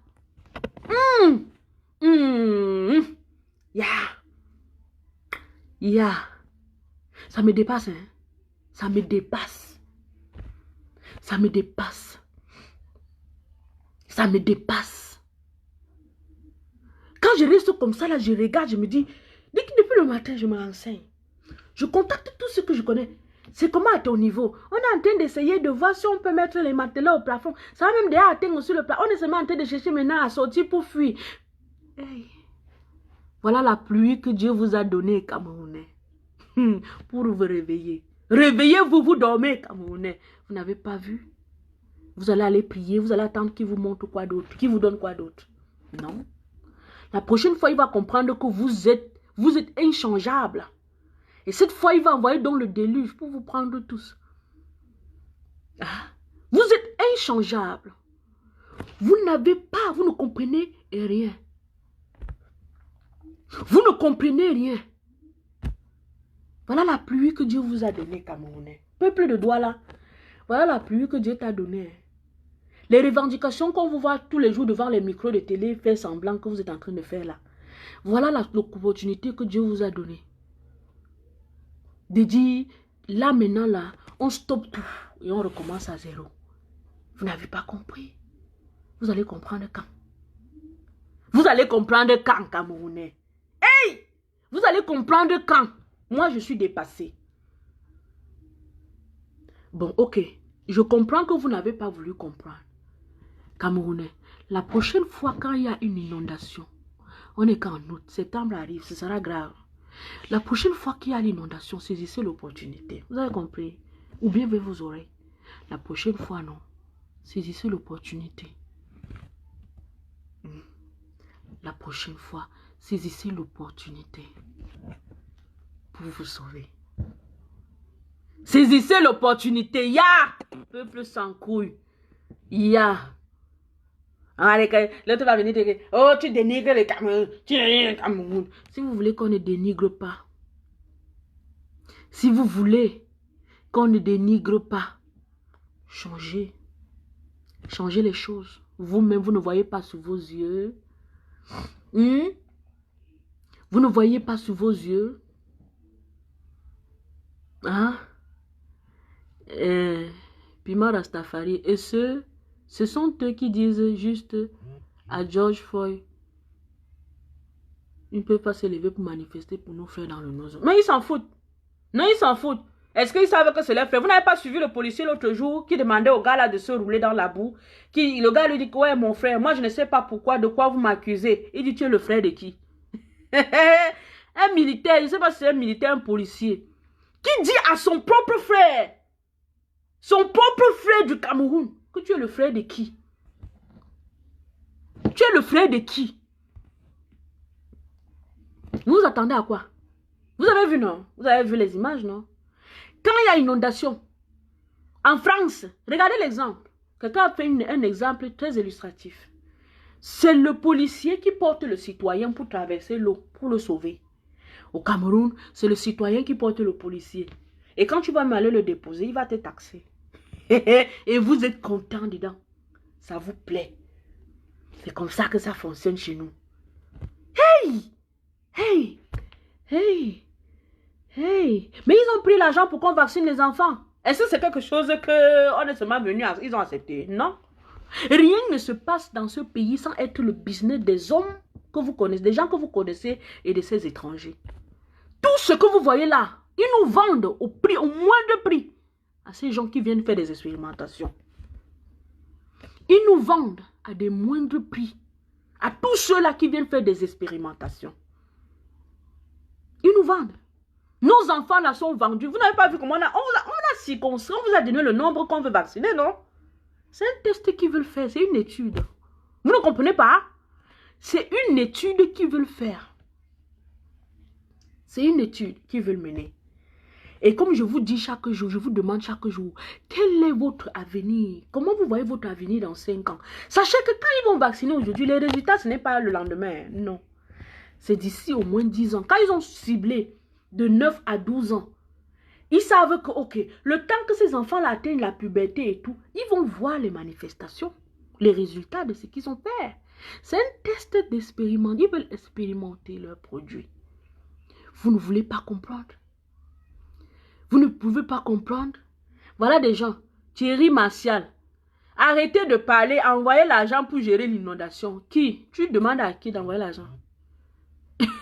A: Ça me dépasse, hein. Ça me dépasse. Ça me dépasse. Ça me dépasse. Quand je reste comme ça, là, je regarde, je me dis, depuis le matin, je me renseigne. Je contacte tout ce que je connais. C'est comment à ton niveau? On est en train d'essayer de voir si on peut mettre les matelas au plafond. Ça va même déjà atteindre aussi le plafond. On est seulement en train de chercher maintenant à sortir pour fuir. Hey. Voilà la pluie que Dieu vous a donnée, Camerounais. Pour vous réveiller. Réveillez-vous, vous dormez, Camerounais. Vous n'avez pas vu? Vous allez aller prier, vous allez attendre qu'il vous montre quoi d'autre, qu'il vous donne quoi d'autre. Non. La prochaine fois, il va comprendre que vous êtes inchangeable. Et cette fois, il va envoyer donc le déluge pour vous prendre tous. Ah, vous êtes inchangeable. Vous n'avez pas, vous ne comprenez rien. Vous ne comprenez rien. Voilà la pluie que Dieu vous a donnée, Camerounais. Peuple de Douala, voilà la pluie que Dieu t'a donnée. Les revendications qu'on vous voit tous les jours devant les micros de télé, faire semblant que vous êtes en train de faire là. Voilà l'opportunité que Dieu vous a donnée. De dire, là maintenant, là, on stoppe tout et on recommence à zéro. Vous n'avez pas compris. Vous allez comprendre quand. Vous allez comprendre quand, Camerounais. Hey! Vous allez comprendre quand. Moi, je suis dépassé. Bon, ok. Je comprends que vous n'avez pas voulu comprendre. Camerounais, la prochaine fois quand il y a une inondation, on est qu'en août, septembre arrive, ce sera grave. La prochaine fois qu'il y a l'inondation, saisissez l'opportunité. Vous avez compris? Oubliez vos oreilles. La prochaine fois, non. Saisissez l'opportunité. La prochaine fois, saisissez l'opportunité pour vous sauver. Saisissez l'opportunité. Ya! Peuple sans couille. Ya! L'autre va venir te dire, oh, tu dénigres le Cameroun. Tu dénigres le Cameroun. Si vous voulez qu'on ne dénigre pas, si vous voulez qu'on ne dénigre pas, changez. Changez les choses. Vous-même, vous ne voyez pas sous vos yeux. Vous ne voyez pas sous vos yeux. Hein? Piment Rastafari. Et ce sont eux qui disent juste à George Floyd, ils ne peuvent pas se lever pour manifester pour nous faire dans le nose. Mais ils s'en foutent. Non, ils s'en foutent. Est-ce qu'ils savent que c'est leur frère? Vous n'avez pas suivi le policier l'autre jour qui demandait au gars là de se rouler dans la boue? Le gars lui dit que ouais, mon frère, moi je ne sais pas pourquoi, de quoi vous m'accusez. Il dit, tu es le frère de qui? Un militaire, je ne sais pas si c'est un militaire, un policier, qui dit à son propre frère du Cameroun, que tu es le frère de qui? Tu es le frère de qui? Vous attendez à quoi? Vous avez vu, non? Vous avez vu les images, non? Quand il y a inondation, en France, regardez l'exemple. Quelqu'un a fait un exemple très illustratif. C'est le policier qui porte le citoyen pour traverser l'eau, pour le sauver. Au Cameroun, c'est le citoyen qui porte le policier. Et quand tu vas aller le déposer, il va te taxer. Et vous êtes content dedans. Ça vous plaît. C'est comme ça que ça fonctionne chez nous. Hey! Hey! Hey! Hey! Mais ils ont pris l'argent pour qu'on vaccine les enfants. Est-ce que c'est quelque chose que honnêtement ils ont accepté? Non. Rien ne se passe dans ce pays sans être le business des hommes que vous connaissez, des gens que vous connaissez et de ces étrangers. Tout ce que vous voyez là, ils nous vendent au prix, au moindre prix à ces gens qui viennent faire des expérimentations. Ils nous vendent à des moindres prix à tous ceux-là qui viennent faire des expérimentations. Ils nous vendent. Nos enfants là sont vendus. Vous n'avez pas vu comment on a circonscrit, on vous a donné le nombre qu'on veut vacciner, non? C'est un test qu'ils veulent faire, c'est une étude. Vous ne comprenez pas? C'est une étude qu'ils veulent faire. C'est une étude qu'ils veulent mener. Et comme je vous dis chaque jour, je vous demande chaque jour, quel est votre avenir? Comment vous voyez votre avenir dans 5 ans? Sachez que quand ils vont vacciner aujourd'hui, les résultats, ce n'est pas le lendemain, non. C'est d'ici au moins 10 ans. Quand ils ont ciblé de 9 à 12 ans, ils savent que, ok, le temps que ces enfants-là atteignent la puberté et tout, ils vont voir les manifestations, les résultats de ce qu'ils ont fait. C'est un test d'expériment. Ils veulent expérimenter leurs produits. Vous ne voulez pas comprendre. Vous ne pouvez pas comprendre. Voilà des gens. Thierry Martial. Arrêtez de parler. Envoyez l'argent pour gérer l'inondation. Qui? Tu demandes à qui d'envoyer l'argent?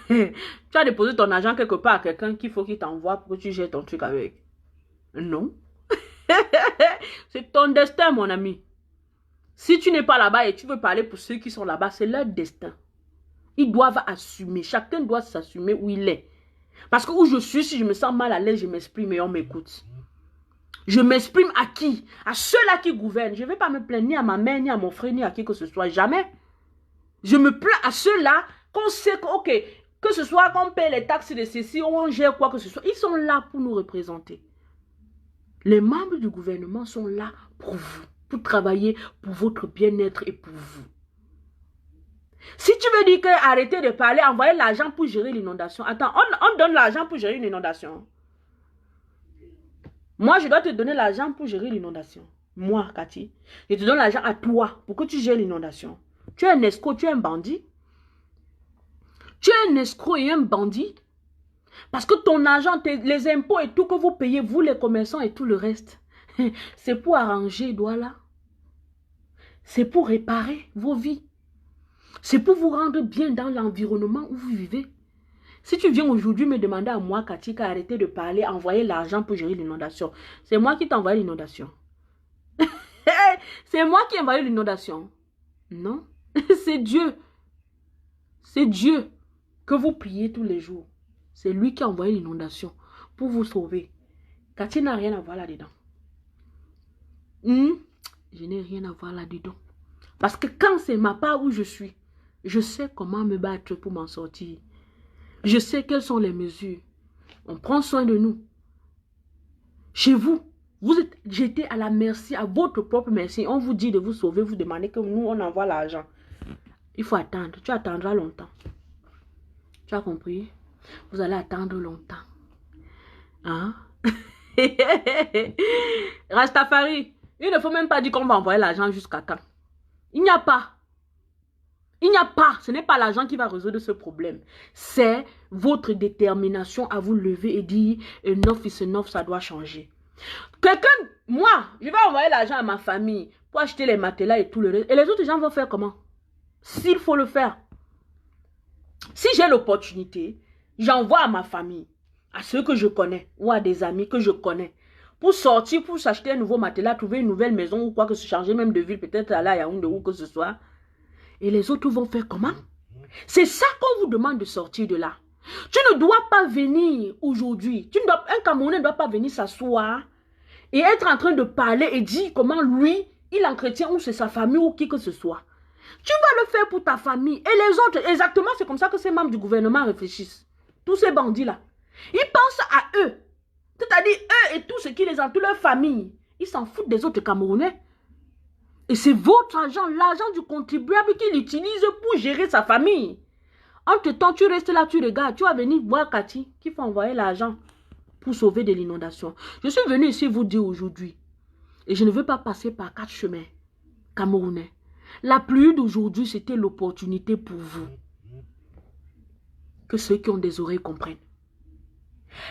A: Tu as déposé ton argent quelque part à quelqu'un qu'il faut qu'il t'envoie pour que tu gères ton truc avec. Non. C'est ton destin, mon ami. Si tu n'es pas là-bas et tu veux parler pour ceux qui sont là-bas, c'est leur destin. Ils doivent assumer. Chacun doit s'assumer où il est. Parce que où je suis, si je me sens mal à l'aise, je m'exprime et on m'écoute. Je m'exprime à qui? À ceux-là qui gouvernent. Je ne vais pas me plaindre ni à ma mère, ni à mon frère, ni à qui que ce soit. Jamais. Je me plains à ceux-là qu'on sait que, ok, que ce soit qu'on paie les taxes de ceci ou on gère quoi que ce soit. Ils sont là pour nous représenter. Les membres du gouvernement sont là pour vous. Pour travailler pour votre bien-être et pour vous. Si tu veux dire que arrêtez de parler, envoyez l'argent pour gérer l'inondation. Attends, on donne l'argent pour gérer une inondation. Moi, je dois te donner l'argent pour gérer l'inondation. Moi, Cathy, je te donne l'argent à toi pour que tu gères l'inondation. Tu es un escroc, tu es un bandit. Tu es un escroc et un bandit. Parce que ton argent, les impôts et tout que vous payez, vous les commerçants et tout le reste, c'est pour arranger Douala. C'est pour réparer vos vies. C'est pour vous rendre bien dans l'environnement où vous vivez. Si tu viens aujourd'hui me demander à moi, Cathy, arrêter de parler, envoyer l'argent pour gérer l'inondation, c'est moi qui t'envoie l'inondation. C'est moi qui ai envoyé l'inondation. Non, c'est Dieu. C'est Dieu que vous priez tous les jours. C'est lui qui a envoyé l'inondation pour vous sauver. Cathy n'a rien à voir là-dedans. Je n'ai rien à voir là-dedans. Parce que quand c'est ma part où je suis, je sais comment me battre pour m'en sortir. Je sais quelles sont les mesures. On prend soin de nous. Chez vous, vous êtes jeté à la merci, à votre propre merci. On vous dit de vous sauver, vous demandez que nous, on envoie l'argent. Il faut attendre. Tu attendras longtemps. Tu as compris? Vous allez attendre longtemps. Hein? Rastafari, il ne faut même pas dire qu'on va envoyer l'argent jusqu'à quand. Il n'y a pas. Il n'y a pas. Ce n'est pas l'argent qui va résoudre ce problème. C'est votre détermination à vous lever et dire enough is enough, ça doit changer. Quelqu'un, moi, je vais envoyer l'argent à ma famille pour acheter les matelas et tout le reste. Et les autres gens vont faire comment? S'il faut le faire. Si j'ai l'opportunité, j'envoie à ma famille, à ceux que je connais ou à des amis que je connais, pour sortir, pour s'acheter un nouveau matelas, trouver une nouvelle maison ou quoi que ce soit, changer même de ville, peut-être aller à Yaoundé ou que ce soit. Et les autres vont faire comment? C'est ça qu'on vous demande de sortir de là. Tu ne dois pas venir aujourd'hui. Un Camerounais ne doit pas venir s'asseoir et être en train de parler et dire comment lui, il entretient ou c'est sa famille ou qui que ce soit. Tu vas le faire pour ta famille. Et les autres, exactement, c'est comme ça que ces membres du gouvernement réfléchissent. Tous ces bandits-là. Ils pensent à eux. C'est-à-dire eux et tout ce qui les entoure, leur famille. Ils s'en foutent des autres Camerounais. Et c'est votre argent, l'argent du contribuable qu'il utilise pour gérer sa famille. Entre-temps, tu restes là, tu regardes. Tu vas venir voir Cathy qui faut envoyer l'argent pour sauver de l'inondation. Je suis venu ici vous dire aujourd'hui, et je ne veux pas passer par 4 chemins camerounais. La pluie d'aujourd'hui, c'était l'opportunité pour vous. Que ceux qui ont des oreilles comprennent.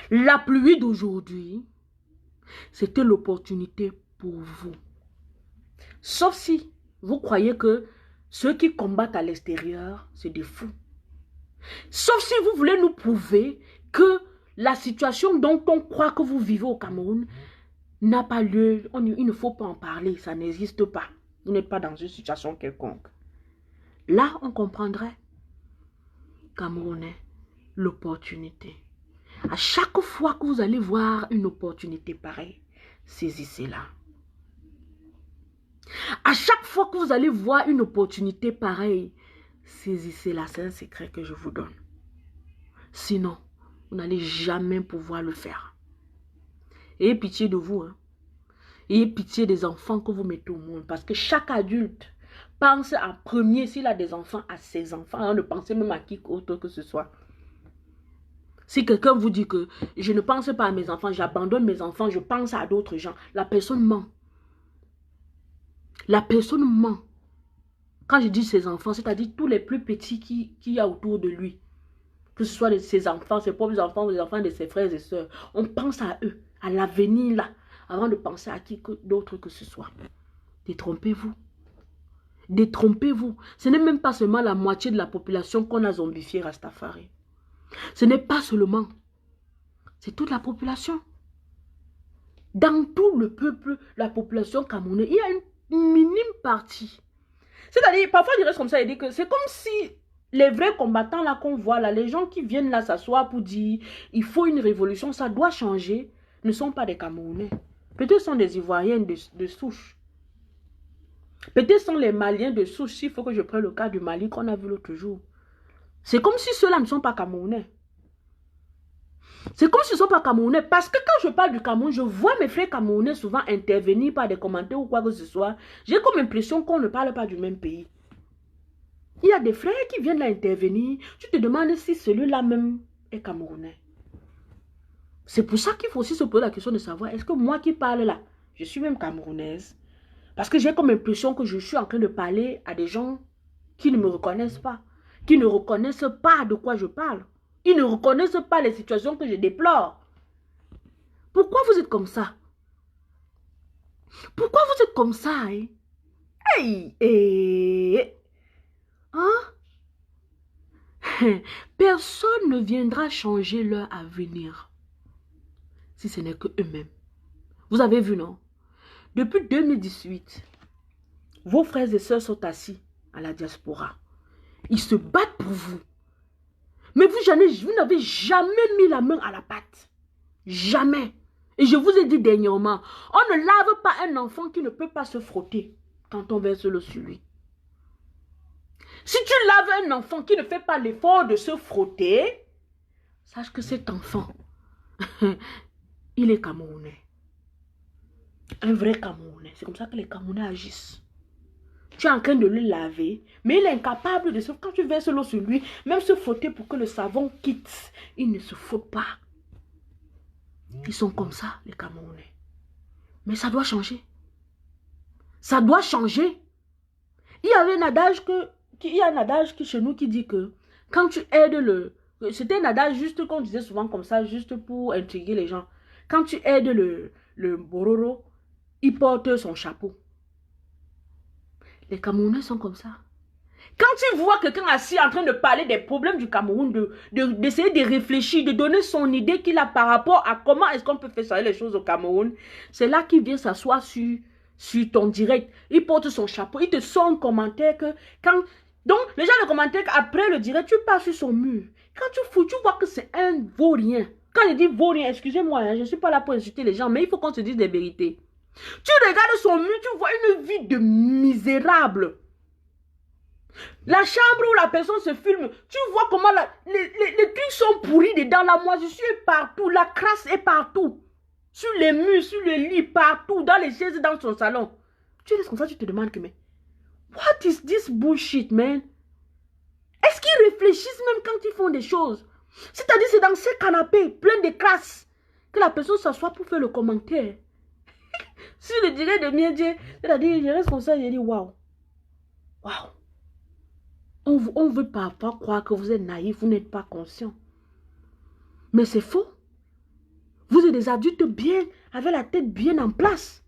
A: La pluie d'aujourd'hui, c'était l'opportunité pour vous. Sauf si vous croyez que ceux qui combattent à l'extérieur, c'est des fous. Sauf si vous voulez nous prouver que la situation dont on croit que vous vivez au Cameroun n'a pas lieu. Il ne faut pas en parler, ça n'existe pas. Vous n'êtes pas dans une situation quelconque. Là, on comprendrait, Camerounais, l'opportunité. À chaque fois que vous allez voir une opportunité pareille, saisissez-la. À chaque fois que vous allez voir une opportunité pareille, saisissez-la. C'est un secret que je vous donne. Sinon, vous n'allez jamais pouvoir le faire. Ayez pitié de vous. Hein. Ayez pitié des enfants que vous mettez au monde. Parce que chaque adulte pense en premier, s'il a des enfants, à ses enfants. Hein, ne pensez même à qui autre que ce soit. Si quelqu'un vous dit que je ne pense pas à mes enfants, j'abandonne mes enfants, je pense à d'autres gens, la personne ment. La personne ment. Quand je dis ses enfants, c'est-à-dire tous les plus petits qu'il y a autour de lui. Que ce soit ses enfants, ses propres enfants, les enfants de ses frères et sœurs. On pense à eux, à l'avenir là, avant de penser à qui d'autre que ce soit. Détrompez-vous. Détrompez-vous. Ce n'est même pas seulement la moitié de la population qu'on a zombifié Rastafari. Ce n'est pas seulement. C'est toute la population. Dans tout le peuple, la population camerounaise, il y a une minime partie. C'est-à-dire, parfois, il reste comme ça, il dit que c'est comme si les vrais combattants là qu'on voit là, les gens qui viennent là s'asseoir pour dire il faut une révolution, ça doit changer, ne sont pas des Camerounais. Peut-être sont des Ivoiriens de souche. Peut-être sont les Maliens de souche, s'il faut que je prenne le cas du Mali qu'on a vu l'autre jour. C'est comme si ceux-là ne sont pas Camerounais. C'est comme s'ils ne sont pas Camerounais. Parce que quand je parle du Cameroun, je vois mes frères Camerounais souvent intervenir par des commentaires ou quoi que ce soit. J'ai comme impression qu'on ne parle pas du même pays. Il y a des frères qui viennent là intervenir. Tu te demandes si celui-là même est Camerounais. C'est pour ça qu'il faut aussi se poser la question de savoir, est-ce que moi qui parle là, je suis même Camerounaise? Parce que j'ai comme impression que je suis en train de parler à des gens qui ne me reconnaissent pas. Qui ne reconnaissent pas de quoi je parle. Ils ne reconnaissent pas les situations que je déplore. Pourquoi vous êtes comme ça? Pourquoi vous êtes comme ça, hein? Hey, hey, hein? Personne ne viendra changer leur avenir si ce n'est que eux-mêmes. Vous avez vu, non? Depuis 2018, vos frères et sœurs sont assis à la diaspora. Ils se battent pour vous. Mais vous n'avez jamais mis la main à la pâte. Jamais. Et je vous ai dit dernièrement, on ne lave pas un enfant qui ne peut pas se frotter quand on verse l'eau sur lui. Si tu laves un enfant qui ne fait pas l'effort de se frotter, sache que cet enfant, il est Camerounais. Un vrai Camerounais. C'est comme ça que les Camerounais agissent. Tu es en train de le laver, mais il est incapable de se... Quand tu verses l'eau sur lui, même se frotter pour que le savon quitte, il ne se frotte pas. Ils sont comme ça, les Camerounais. Mais ça doit changer. Ça doit changer. Il y avait un adage qui chez nous qui dit que quand tu aides le... C'était un adage juste qu'on disait souvent comme ça, juste pour intriguer les gens. Quand tu aides le bororo, il porte son chapeau. Les Camerounais sont comme ça. Quand tu vois quelqu'un assis en train de parler des problèmes du Cameroun, d'essayer de réfléchir, de donner son idée qu'il a par rapport à comment est-ce qu'on peut faire changer les choses au Cameroun, c'est là qu'il vient s'asseoir sur ton direct. Il porte son chapeau, il te sort un commentaire que quand... Donc, les gens le commentaire après le direct, tu passes sur son mur. Quand tu vois que c'est un vaurien. Quand je dis vaurien, excusez-moi, hein, je ne suis pas là pour insulter les gens, mais il faut qu'on se dise des vérités. Tu regardes son mur, tu vois une vie de misérable. La chambre où la personne se filme, tu vois comment les trucs sont pourris dedans. La moisissure est partout, la crasse est partout. Sur les murs, sur le lit, partout, dans les chaises, dans son salon. Tu es comme ça, tu te demandes que, mais, what is this bullshit, man? Est-ce qu'ils réfléchissent même quand ils font des choses? C'est-à-dire, c'est dans ces canapés pleins de crasse que la personne s'assoit pour faire le commentaire. Si le dirait de mien Dieu, c'est-à-dire, je reste comme ça, je dis, waouh. Waouh. On veut parfois croire que vous êtes naïf, vous n'êtes pas conscient. Mais c'est faux. Vous êtes des adultes bien, avec la tête bien en place.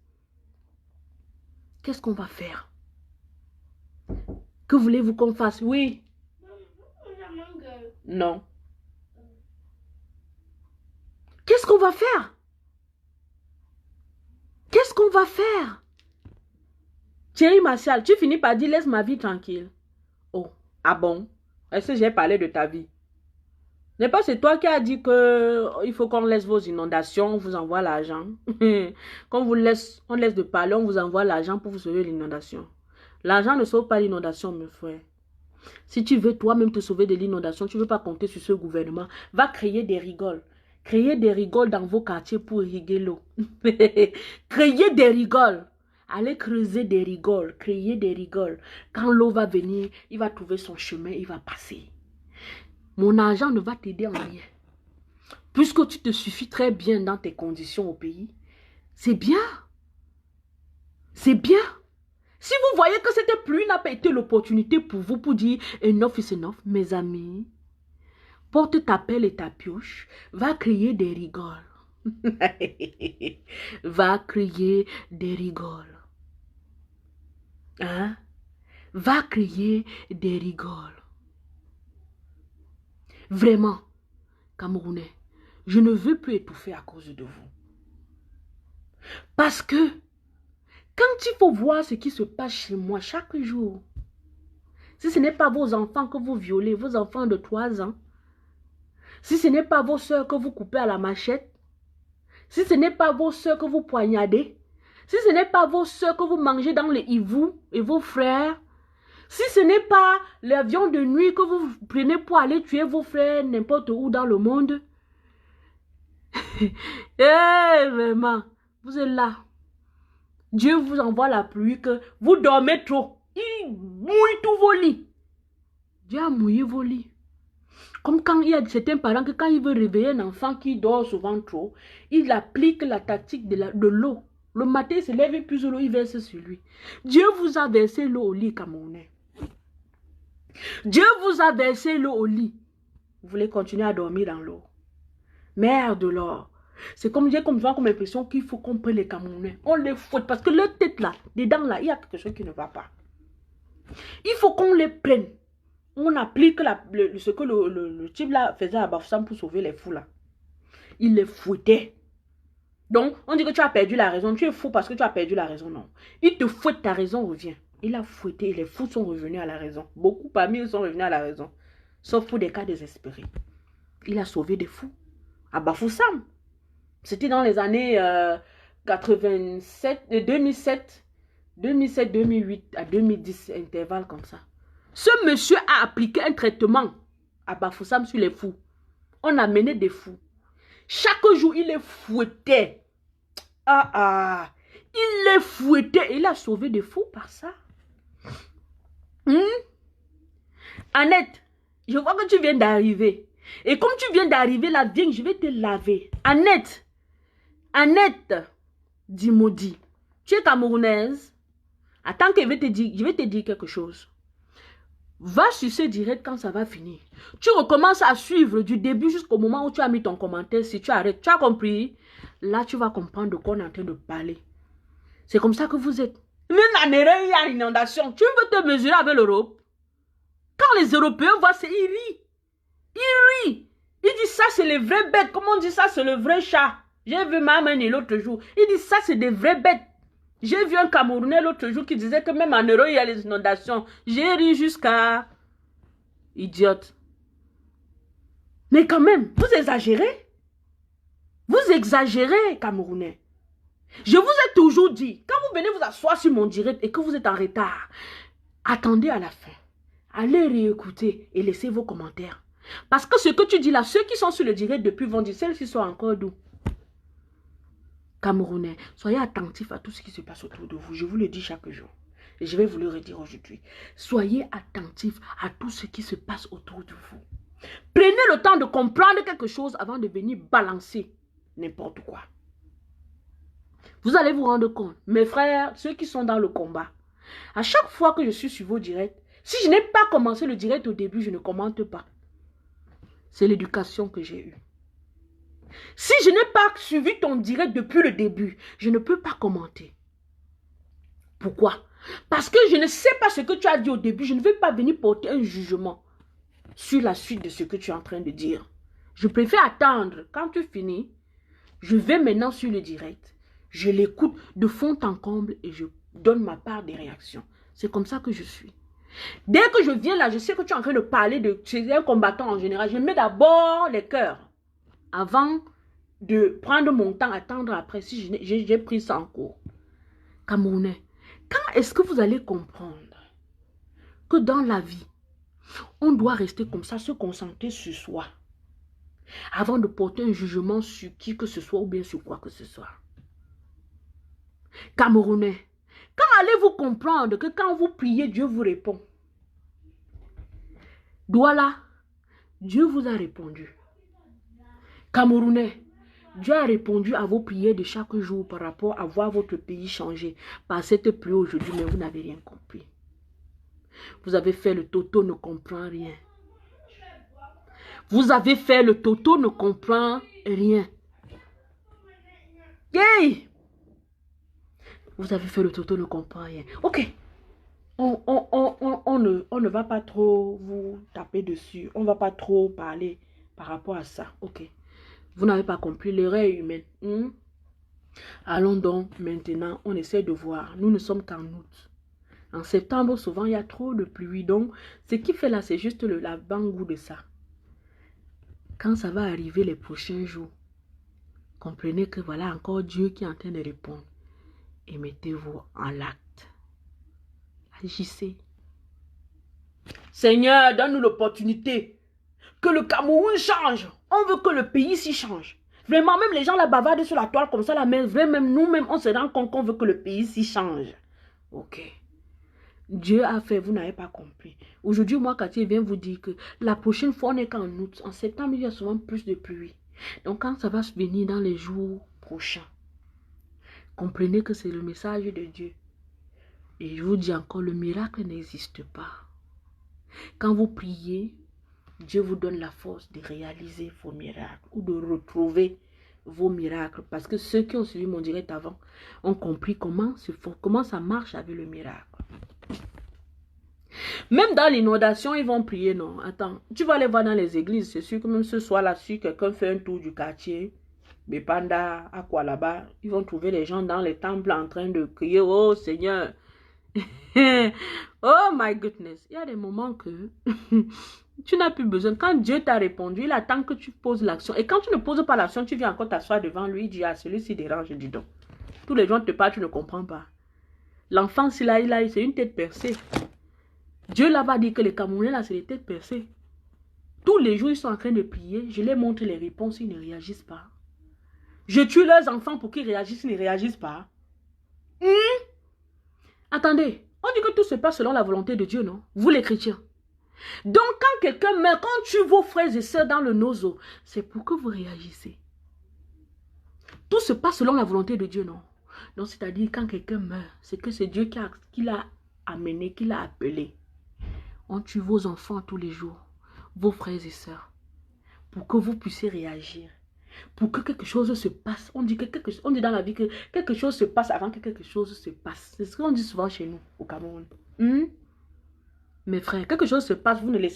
A: Qu'est-ce qu'on va faire? Que voulez-vous qu'on fasse? Oui. Non. Qu'est-ce qu'on va faire? Qu'est-ce qu'on va faire? Thierry Martial, tu finis par dire laisse ma vie tranquille. Oh, ah bon? Est-ce que j'ai parlé de ta vie? N'est pas c'est toi qui as dit que il faut qu'on laisse vos inondations, on vous envoie l'argent. Quand on laisse de parler, on vous envoie l'argent pour vous sauver l'inondation. L'argent ne sauve pas l'inondation, mes frères. Si tu veux toi-même te sauver de l'inondation, tu ne veux pas compter sur ce gouvernement, va créer des rigoles. Créez des rigoles dans vos quartiers pour irriguer l'eau. Créez des rigoles. Allez creuser des rigoles. Créez des rigoles. Quand l'eau va venir, il va trouver son chemin, il va passer. Mon argent ne va t'aider en rien. Puisque tu te suffis très bien dans tes conditions au pays, c'est bien. C'est bien. Si vous voyez que cette pluie n'a pas été l'opportunité pour vous pour dire enough is enough, mes amis, porte ta pelle et ta pioche, va créer des rigoles. Va créer des rigoles. Hein? Va créer des rigoles. Vraiment, Camerounais, je ne veux plus étouffer à cause de vous. Parce que, quand il faut voir ce qui se passe chez moi chaque jour, si ce n'est pas vos enfants que vous violez, vos enfants de 3 ans, si ce n'est pas vos soeurs que vous coupez à la machette, si ce n'est pas vos soeurs que vous poignardez, si ce n'est pas vos soeurs que vous mangez dans les hivous et vos frères, si ce n'est pas l'avion de nuit que vous prenez pour aller tuer vos frères n'importe où dans le monde, vraiment, vous êtes là. Dieu vous envoie la pluie que vous dormez trop. Il mouille tous vos lits. Dieu a mouillé vos lits. Comme quand il y a certains parents que quand il veut réveiller un enfant qui dort souvent trop, il applique la tactique de l'eau. Le matin, il se lève et puis l'eau, il verse sur lui. Dieu vous a versé l'eau au lit, Camerounais. Dieu vous a versé l'eau au lit. Vous voulez continuer à dormir dans l'eau. Merde alors. C'est comme j'ai comme l'impression qu'il faut qu'on prenne les Camerounais. On les fouette parce que leur tête là, dedans là, il y a quelque chose qui ne va pas. Il faut qu'on les prenne. On applique ce que le type là faisait à Bafoussam pour sauver les fous là. Il les fouettait. Donc, on dit que tu as perdu la raison. Tu es fou parce que tu as perdu la raison. Non. Il te fouette, ta raison revient. Il a fouetté et les fous sont revenus à la raison. Beaucoup parmi eux sont revenus à la raison. Sauf pour des cas désespérés. Il a sauvé des fous. À Bafoussam. C'était dans les années 2007, 2008 à 2010, intervalle comme ça. Ce monsieur a appliqué un traitement à Bafoussam sur les fous. On a mené des fous. Chaque jour, il les fouettait. Il les fouettait. Il a sauvé des fous par ça. Annette, je vois que tu viens d'arriver. Et comme tu viens d'arriver là, viens, je vais te laver. Annette, dit maudit. Tu es camerounaise. Attends que je vais te dire quelque chose. Va sur ce direct quand ça va finir. Tu recommences à suivre du début jusqu'au moment où tu as mis ton commentaire. Si tu arrêtes, tu as compris? Là, tu vas comprendre de quoi on est en train de parler. C'est comme ça que vous êtes. Même en erreur, il y a l'inondation. Tu veux te mesurer avec l'Europe? Quand les Européens voient ça, ils rient. Ils rient. Ils disent ça, c'est les vraies bêtes. Comment on dit ça, c'est le vrai chat? J'ai vu ma maman l'autre jour. Ils disent ça, c'est des vraies bêtes. J'ai vu un Camerounais l'autre jour qui disait que même en Europe, il y a les inondations. J'ai ri jusqu'à... Idiote. Mais quand même, vous exagérez. Vous exagérez, Camerounais. Je vous ai toujours dit, quand vous venez vous asseoir sur mon direct et que vous êtes en retard, attendez à la fin. allez réécouter et laissez vos commentaires. Parce que ce que tu dis là, ceux qui sont sur le direct depuis vont dire, celles-ci sont encore d'où? Camerounais, soyez attentifs à tout ce qui se passe autour de vous. Je vous le dis chaque jour. Et je vais vous le redire aujourd'hui. Soyez attentifs à tout ce qui se passe autour de vous. Prenez le temps de comprendre quelque chose avant de venir balancer n'importe quoi. Vous allez vous rendre compte, mes frères, ceux qui sont dans le combat, à chaque fois que je suis sur vos directs, si je n'ai pas commencé le direct au début, je ne commente pas. C'est l'éducation que j'ai eue. Si je n'ai pas suivi ton direct depuis le début, je ne peux pas commenter. Pourquoi? Parce que je ne sais pas ce que tu as dit au début. Je ne vais pas venir porter un jugement sur la suite de ce que tu es en train de dire. Je préfère attendre. Quand tu finis, je vais maintenant sur le direct. Je l'écoute de fond en comble et je donne ma part des réactions. C'est comme ça que je suis. Dès que je viens là, je sais que tu es en train de parler de un combattant en général. Je mets d'abord les cœurs avant de prendre mon temps, attendre après si j'ai pris ça en cours. Camerounais, quand est-ce que vous allez comprendre que dans la vie, on doit rester comme ça, se concentrer sur soi, avant de porter un jugement sur qui que ce soit ou bien sur quoi que ce soit? Camerounais, quand allez-vous comprendre que quand vous priez, Dieu vous répond? Douala, Dieu vous a répondu. Camerounais, Dieu a répondu à vos prières de chaque jour par rapport à voir votre pays changer par cette pluie aujourd'hui, mais vous n'avez rien compris. Vous avez fait le toto, ne comprend rien. Vous avez fait le toto, ne comprend rien. Yay! Vous avez fait le toto, ne comprend rien. Ok. On ne va pas trop vous taper dessus. On ne va pas trop parler par rapport à ça. Ok. Vous n'avez pas compris, l'erreur humaine. Allons donc maintenant, on essaie de voir. Nous ne sommes qu'en août. En septembre, souvent, il y a trop de pluie. Donc, ce qui fait là, c'est juste l'avant-goût de ça. Quand ça va arriver les prochains jours, comprenez que voilà encore Dieu qui est en train de répondre. Et mettez-vous en l'acte. Agissez. Seigneur, donne-nous l'opportunité que le Cameroun change. On veut que le pays s'y change. Vraiment, même les gens la bavardent sur la toile comme ça, mais vraiment, nous-mêmes, on se rend compte qu'on veut que le pays s'y change. Ok. Dieu a fait, vous n'avez pas compris. Aujourd'hui, moi, Cathy vient vous dire que la prochaine fois, on n'est qu'en août. En septembre, il y a souvent plus de pluie. Donc, quand ça va se venir dans les jours prochains, comprenez que c'est le message de Dieu. Et je vous dis encore, le miracle n'existe pas. Quand vous priez, Dieu vous donne la force de réaliser vos miracles ou de retrouver vos miracles. Parce que ceux qui ont suivi mon direct avant ont compris comment ça marche avec le miracle. Même dans l'inondation, ils vont prier, non? Attends, tu vas aller voir dans les églises. C'est sûr que même ce soir là-dessus, quelqu'un fait un tour du quartier. Mais Bepanda, à quoi là-bas, ils vont trouver les gens dans les temples en train de crier, oh Seigneur. Oh my goodness. Il y a des moments que tu n'as plus besoin. Quand Dieu t'a répondu, il attend que tu poses l'action. Et quand tu ne poses pas l'action, tu viens encore t'asseoir devant lui. Il dit, ah, celui-ci dérange, dis donc. Tous les gens te parlent, tu ne comprends pas. L'enfant, c'est une tête percée. Dieu là-bas dit que les Camerounais, là, c'est des têtes percées. Tous les jours, ils sont en train de prier. Je leur montre les réponses, ils ne réagissent pas. Je tue leurs enfants pour qu'ils réagissent, ils ne réagissent pas. Attendez, on dit que tout se passe selon la volonté de Dieu, non? Vous les chrétiens. Donc, quand quelqu'un meurt, quand tue vos frères et sœurs dans le nozo, c'est pour que vous réagissez. Tout se passe selon la volonté de Dieu, non? Donc, c'est-à-dire, quand quelqu'un meurt, c'est que c'est Dieu qui l'a amené, qui l'a appelé. On tue vos enfants tous les jours, vos frères et sœurs, pour que vous puissiez réagir. Pour que quelque chose se passe. On dit dans la vie que quelque chose se passe avant que quelque chose se passe. C'est ce qu'on dit souvent chez nous, au Cameroun. Mes frères, quelque chose se passe, vous ne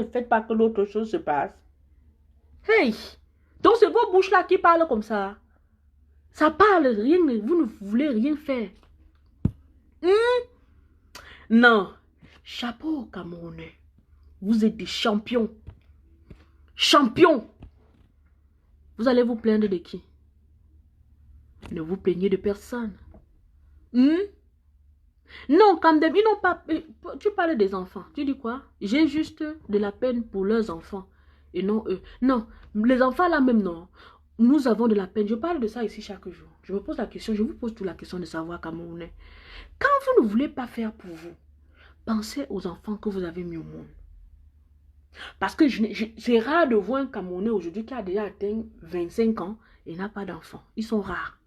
A: faites pas que l'autre chose se passe. Hey! Donc c'est vos bouches là qui parlent comme ça. Ça parle, rien, vous ne voulez rien faire. Non. Chapeau Camerounais. Vous êtes des champions. Champions. Vous allez vous plaindre de qui? Ne vous plaignez de personne. Non, quand même, ils n'ont pas... Tu parles des enfants. Tu dis quoi? J'ai juste de la peine pour leurs enfants et non eux. Non, les enfants là même, non. Nous avons de la peine. Je parle de ça ici chaque jour. Je me pose la question, je vous pose toute la question de savoir Camerounais. Quand vous ne voulez pas faire pour vous, pensez aux enfants que vous avez mis au monde. Parce que c'est rare de voir un Camerounais aujourd'hui qui a déjà atteint 25 ans et n'a pas d'enfants. Ils sont rares.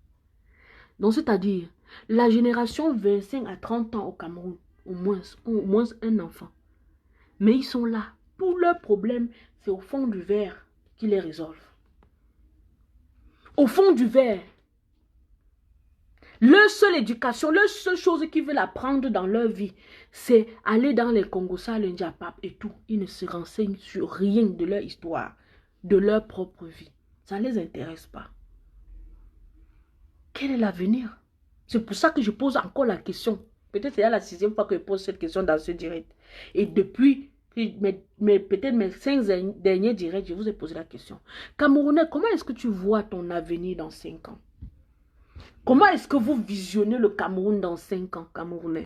A: Donc, c'est-à-dire, la génération 25 à 30 ans au Cameroun, au moins un enfant. Mais ils sont là. Tout leur problème, c'est au fond du verre qui les résolve. Au fond du verre. Leur seule éducation, leur seule chose qu'ils veulent apprendre dans leur vie, c'est aller dans les Congossas, le Ndiapap et tout. Ils ne se renseignent sur rien de leur histoire, de leur propre vie. Ça ne les intéresse pas. Quel est l'avenir? C'est pour ça que je pose encore la question. Peut-être c'est la 6e fois que je pose cette question dans ce direct. Et depuis, peut-être mes 5 derniers directs, je vous ai posé la question. Camerounais, comment est-ce que tu vois ton avenir dans 5 ans? Comment est-ce que vous visionnez le Cameroun dans 5 ans, Camerounais?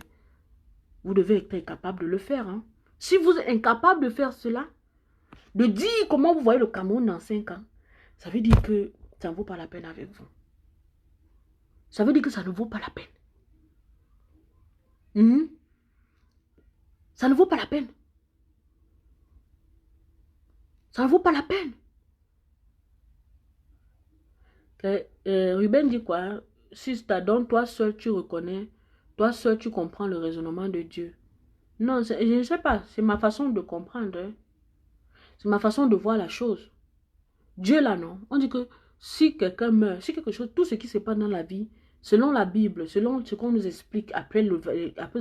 A: Vous devez être capable de le faire. Hein? Si vous êtes incapable de faire cela, de dire comment vous voyez le Cameroun dans 5 ans, ça veut dire que ça ne vaut pas la peine avec vous. Ça veut dire que ça ne vaut pas la peine. Ça ne vaut pas la peine. Ça ne vaut pas la peine. Ruben dit quoi? Si tu donc toi seul tu reconnais, toi seul tu comprends le raisonnement de Dieu. Non, je ne sais pas. C'est ma façon de comprendre. Hein. C'est ma façon de voir la chose. Dieu là, non. On dit que si quelqu'un meurt, si quelque chose, tout ce qui se passe dans la vie, selon la Bible, selon ce qu'on nous explique après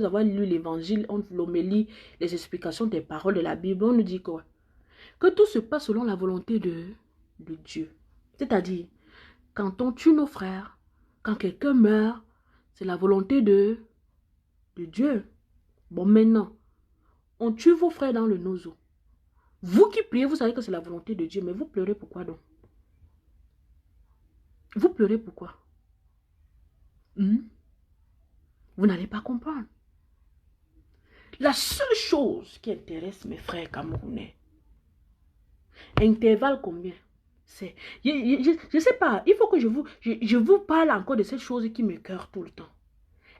A: avoir lu l'évangile, l'homélie, les explications des paroles de la Bible, on nous dit quoi? Que tout se passe selon la volonté de Dieu. C'est-à-dire, quand on tue nos frères, quand quelqu'un meurt, c'est la volonté de Dieu. Bon, maintenant, on tue vos frères dans le nozo. Vous qui priez, vous savez que c'est la volonté de Dieu, mais vous pleurez pourquoi donc? Vous pleurez pourquoi? Vous n'allez pas comprendre. La seule chose qui intéresse mes frères camerounais, intervalle combien? C'est, je ne sais pas, il faut que je vous parle encore de cette chose qui m'écoeure tout le temps.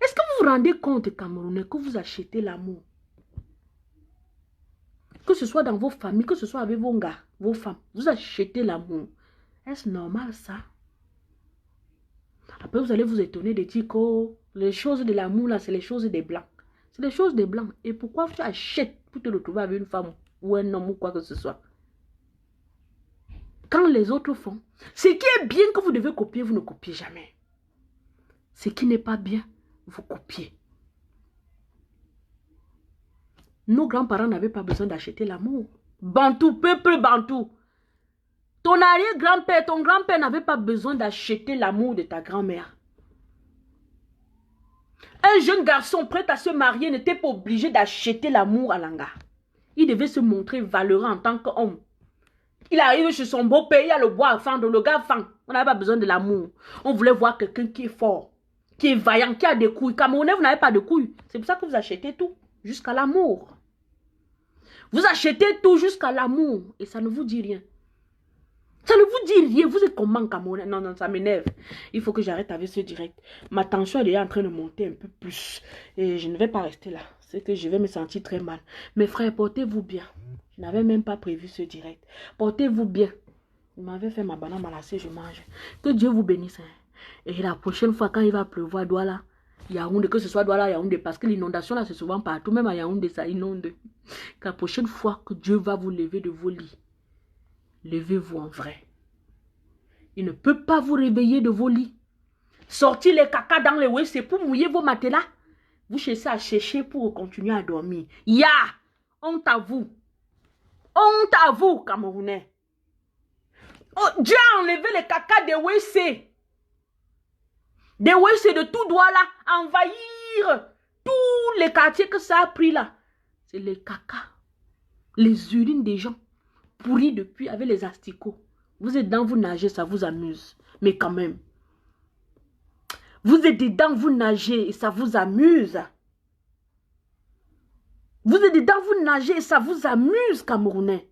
A: Est-ce que vous vous rendez compte, Camerounais, que vous achetez l'amour? Que ce soit dans vos familles, que ce soit avec vos gars, vos femmes, vous achetez l'amour. Est-ce normal ça? Après, vous allez vous étonner de dire que les choses de l'amour, là, c'est les choses des blancs. C'est les choses des blancs. Et pourquoi tu achètes pour te retrouver avec une femme ou un homme ou quoi que ce soit? Quand les autres font, ce qui est bien que vous devez copier, vous ne copiez jamais. Ce qui n'est pas bien, vous copiez. Nos grands-parents n'avaient pas besoin d'acheter l'amour. Bantou, peuple bantou. Ton arrière-grand-père, ton grand-père n'avait pas besoin d'acheter l'amour de ta grand-mère. Un jeune garçon prêt à se marier n'était pas obligé d'acheter l'amour à l'anga. Il devait se montrer valeureux en tant qu'homme. Il arrive chez son beau-père, il a le bois à fendre, le gars fend. On n'avait pas besoin de l'amour. On voulait voir quelqu'un qui est fort, qui est vaillant, qui a des couilles. Camerounais, vous n'avez pas de couilles. C'est pour ça que vous achetez tout, jusqu'à l'amour. Vous achetez tout jusqu'à l'amour et ça ne vous dit rien. Ça ne vous dit rien. Vous êtes comment, Camerounais? Non, non, ça m'énerve. Il faut que j'arrête avec ce direct. Ma tension est déjà en train de monter un peu plus. Et je ne vais pas rester là. C'est que je vais me sentir très mal. Mes frères, portez-vous bien. Je n'avais même pas prévu ce direct. Portez-vous bien. Vous m'avez fait ma banane malassée, je mange. Que Dieu vous bénisse. Et la prochaine fois, quand il va pleuvoir, Douala, Yaoundé, que ce soit Douala, Yaoundé, parce que l'inondation là, c'est souvent partout. Même à Yaoundé, ça inonde. Que la prochaine fois que Dieu va vous lever de vos lits, levez-vous en vrai. Il ne peut pas vous réveiller de vos lits. Sortir les caca dans les WC pour mouiller vos matelas. Vous cherchez à chercher pour continuer à dormir. Ya! Honte à vous. Honte à vous, Camerounais. Oh, Dieu a enlevé les caca des WC. Des WC de tout droit là. Envahir tous les quartiers que ça a pris là. C'est les caca. Les urines des gens. Pourris depuis avec les asticots. Vous êtes dedans, vous nagez, ça vous amuse. Mais quand même. Vous êtes dedans, vous nagez et ça vous amuse. Vous êtes dedans, vous nagez et ça vous amuse, Camerounais.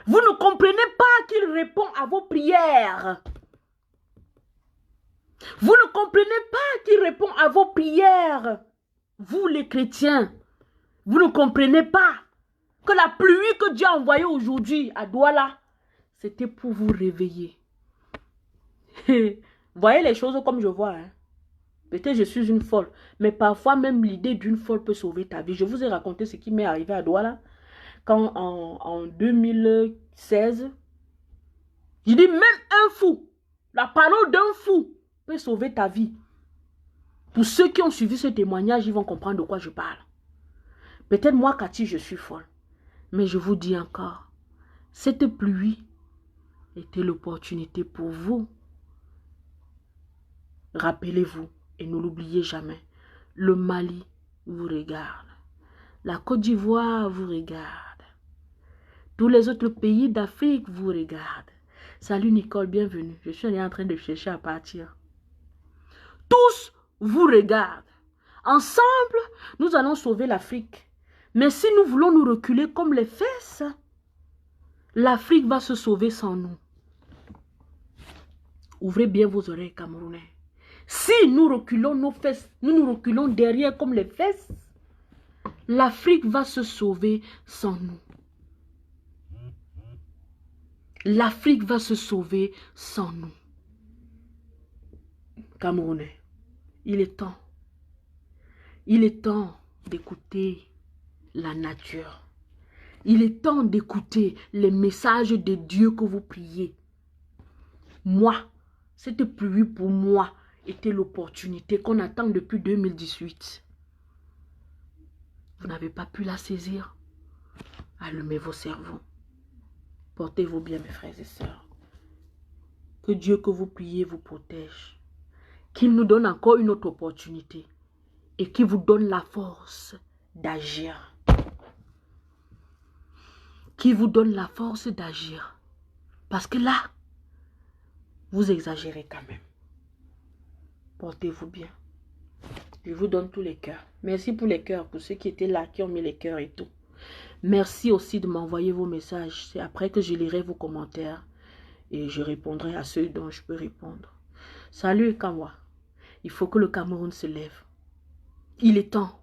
A: Vous ne comprenez pas qu'il répond à vos prières. Vous ne comprenez pas qu'il répond à vos prières. Vous les chrétiens, vous ne comprenez pas que la pluie que Dieu a envoyée aujourd'hui à Douala, c'était pour vous réveiller. Voyez les choses comme je vois. Hein? Peut-être je suis une folle, mais parfois même l'idée d'une folle peut sauver ta vie. Je vous ai raconté ce qui m'est arrivé à Douala quand en 2016, je dis même un fou, la parole d'un fou peut sauver ta vie. Pour ceux qui ont suivi ce témoignage, ils vont comprendre de quoi je parle. Peut-être moi, Cathy, je suis folle. Mais je vous dis encore, cette pluie était l'opportunité pour vous. Rappelez-vous et ne l'oubliez jamais. Le Mali vous regarde. La Côte d'Ivoire vous regarde. Tous les autres pays d'Afrique vous regardent. Salut Nicole, bienvenue. Je suis en train de chercher à partir. Tous vous regardent. Ensemble, nous allons sauver l'Afrique. Mais si nous voulons nous reculer comme les fesses, l'Afrique va se sauver sans nous. Ouvrez bien vos oreilles, Camerounais. Si nous reculons nos fesses, nous nous reculons derrière comme les fesses, l'Afrique va se sauver sans nous. L'Afrique va se sauver sans nous. Camerounais, il est temps. Il est temps d'écouter la nature. Il est temps d'écouter les messages de Dieu que vous priez. Moi, cette pluie pour moi était l'opportunité qu'on attend depuis 2018. Vous n'avez pas pu la saisir. Allumez vos cerveaux. Portez-vous bien, mes frères et sœurs. Que Dieu que vous priez vous protège. Qu'il nous donne encore une autre opportunité. Et qu'il vous donne la force d'agir. Qu'il vous donne la force d'agir. Parce que là, vous exagérez quand même. Portez-vous bien. Je vous donne tous les cœurs. Merci pour les cœurs, pour ceux qui étaient là, qui ont mis les cœurs et tout. Merci aussi de m'envoyer vos messages. C'est après que je lirai vos commentaires. Et je répondrai à ceux dont je peux répondre. Salut Kamwa. Il faut que le Cameroun se lève. Il est temps.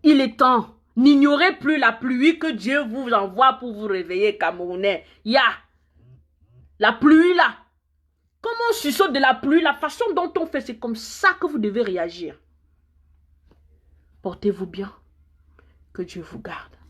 A: Il est temps. N'ignorez plus la pluie que Dieu vous envoie pour vous réveiller, Camerounais. La pluie là. Comment on suçote de la pluie, la façon dont on fait, c'est comme ça que vous devez réagir. Portez-vous bien. Que Dieu vous garde.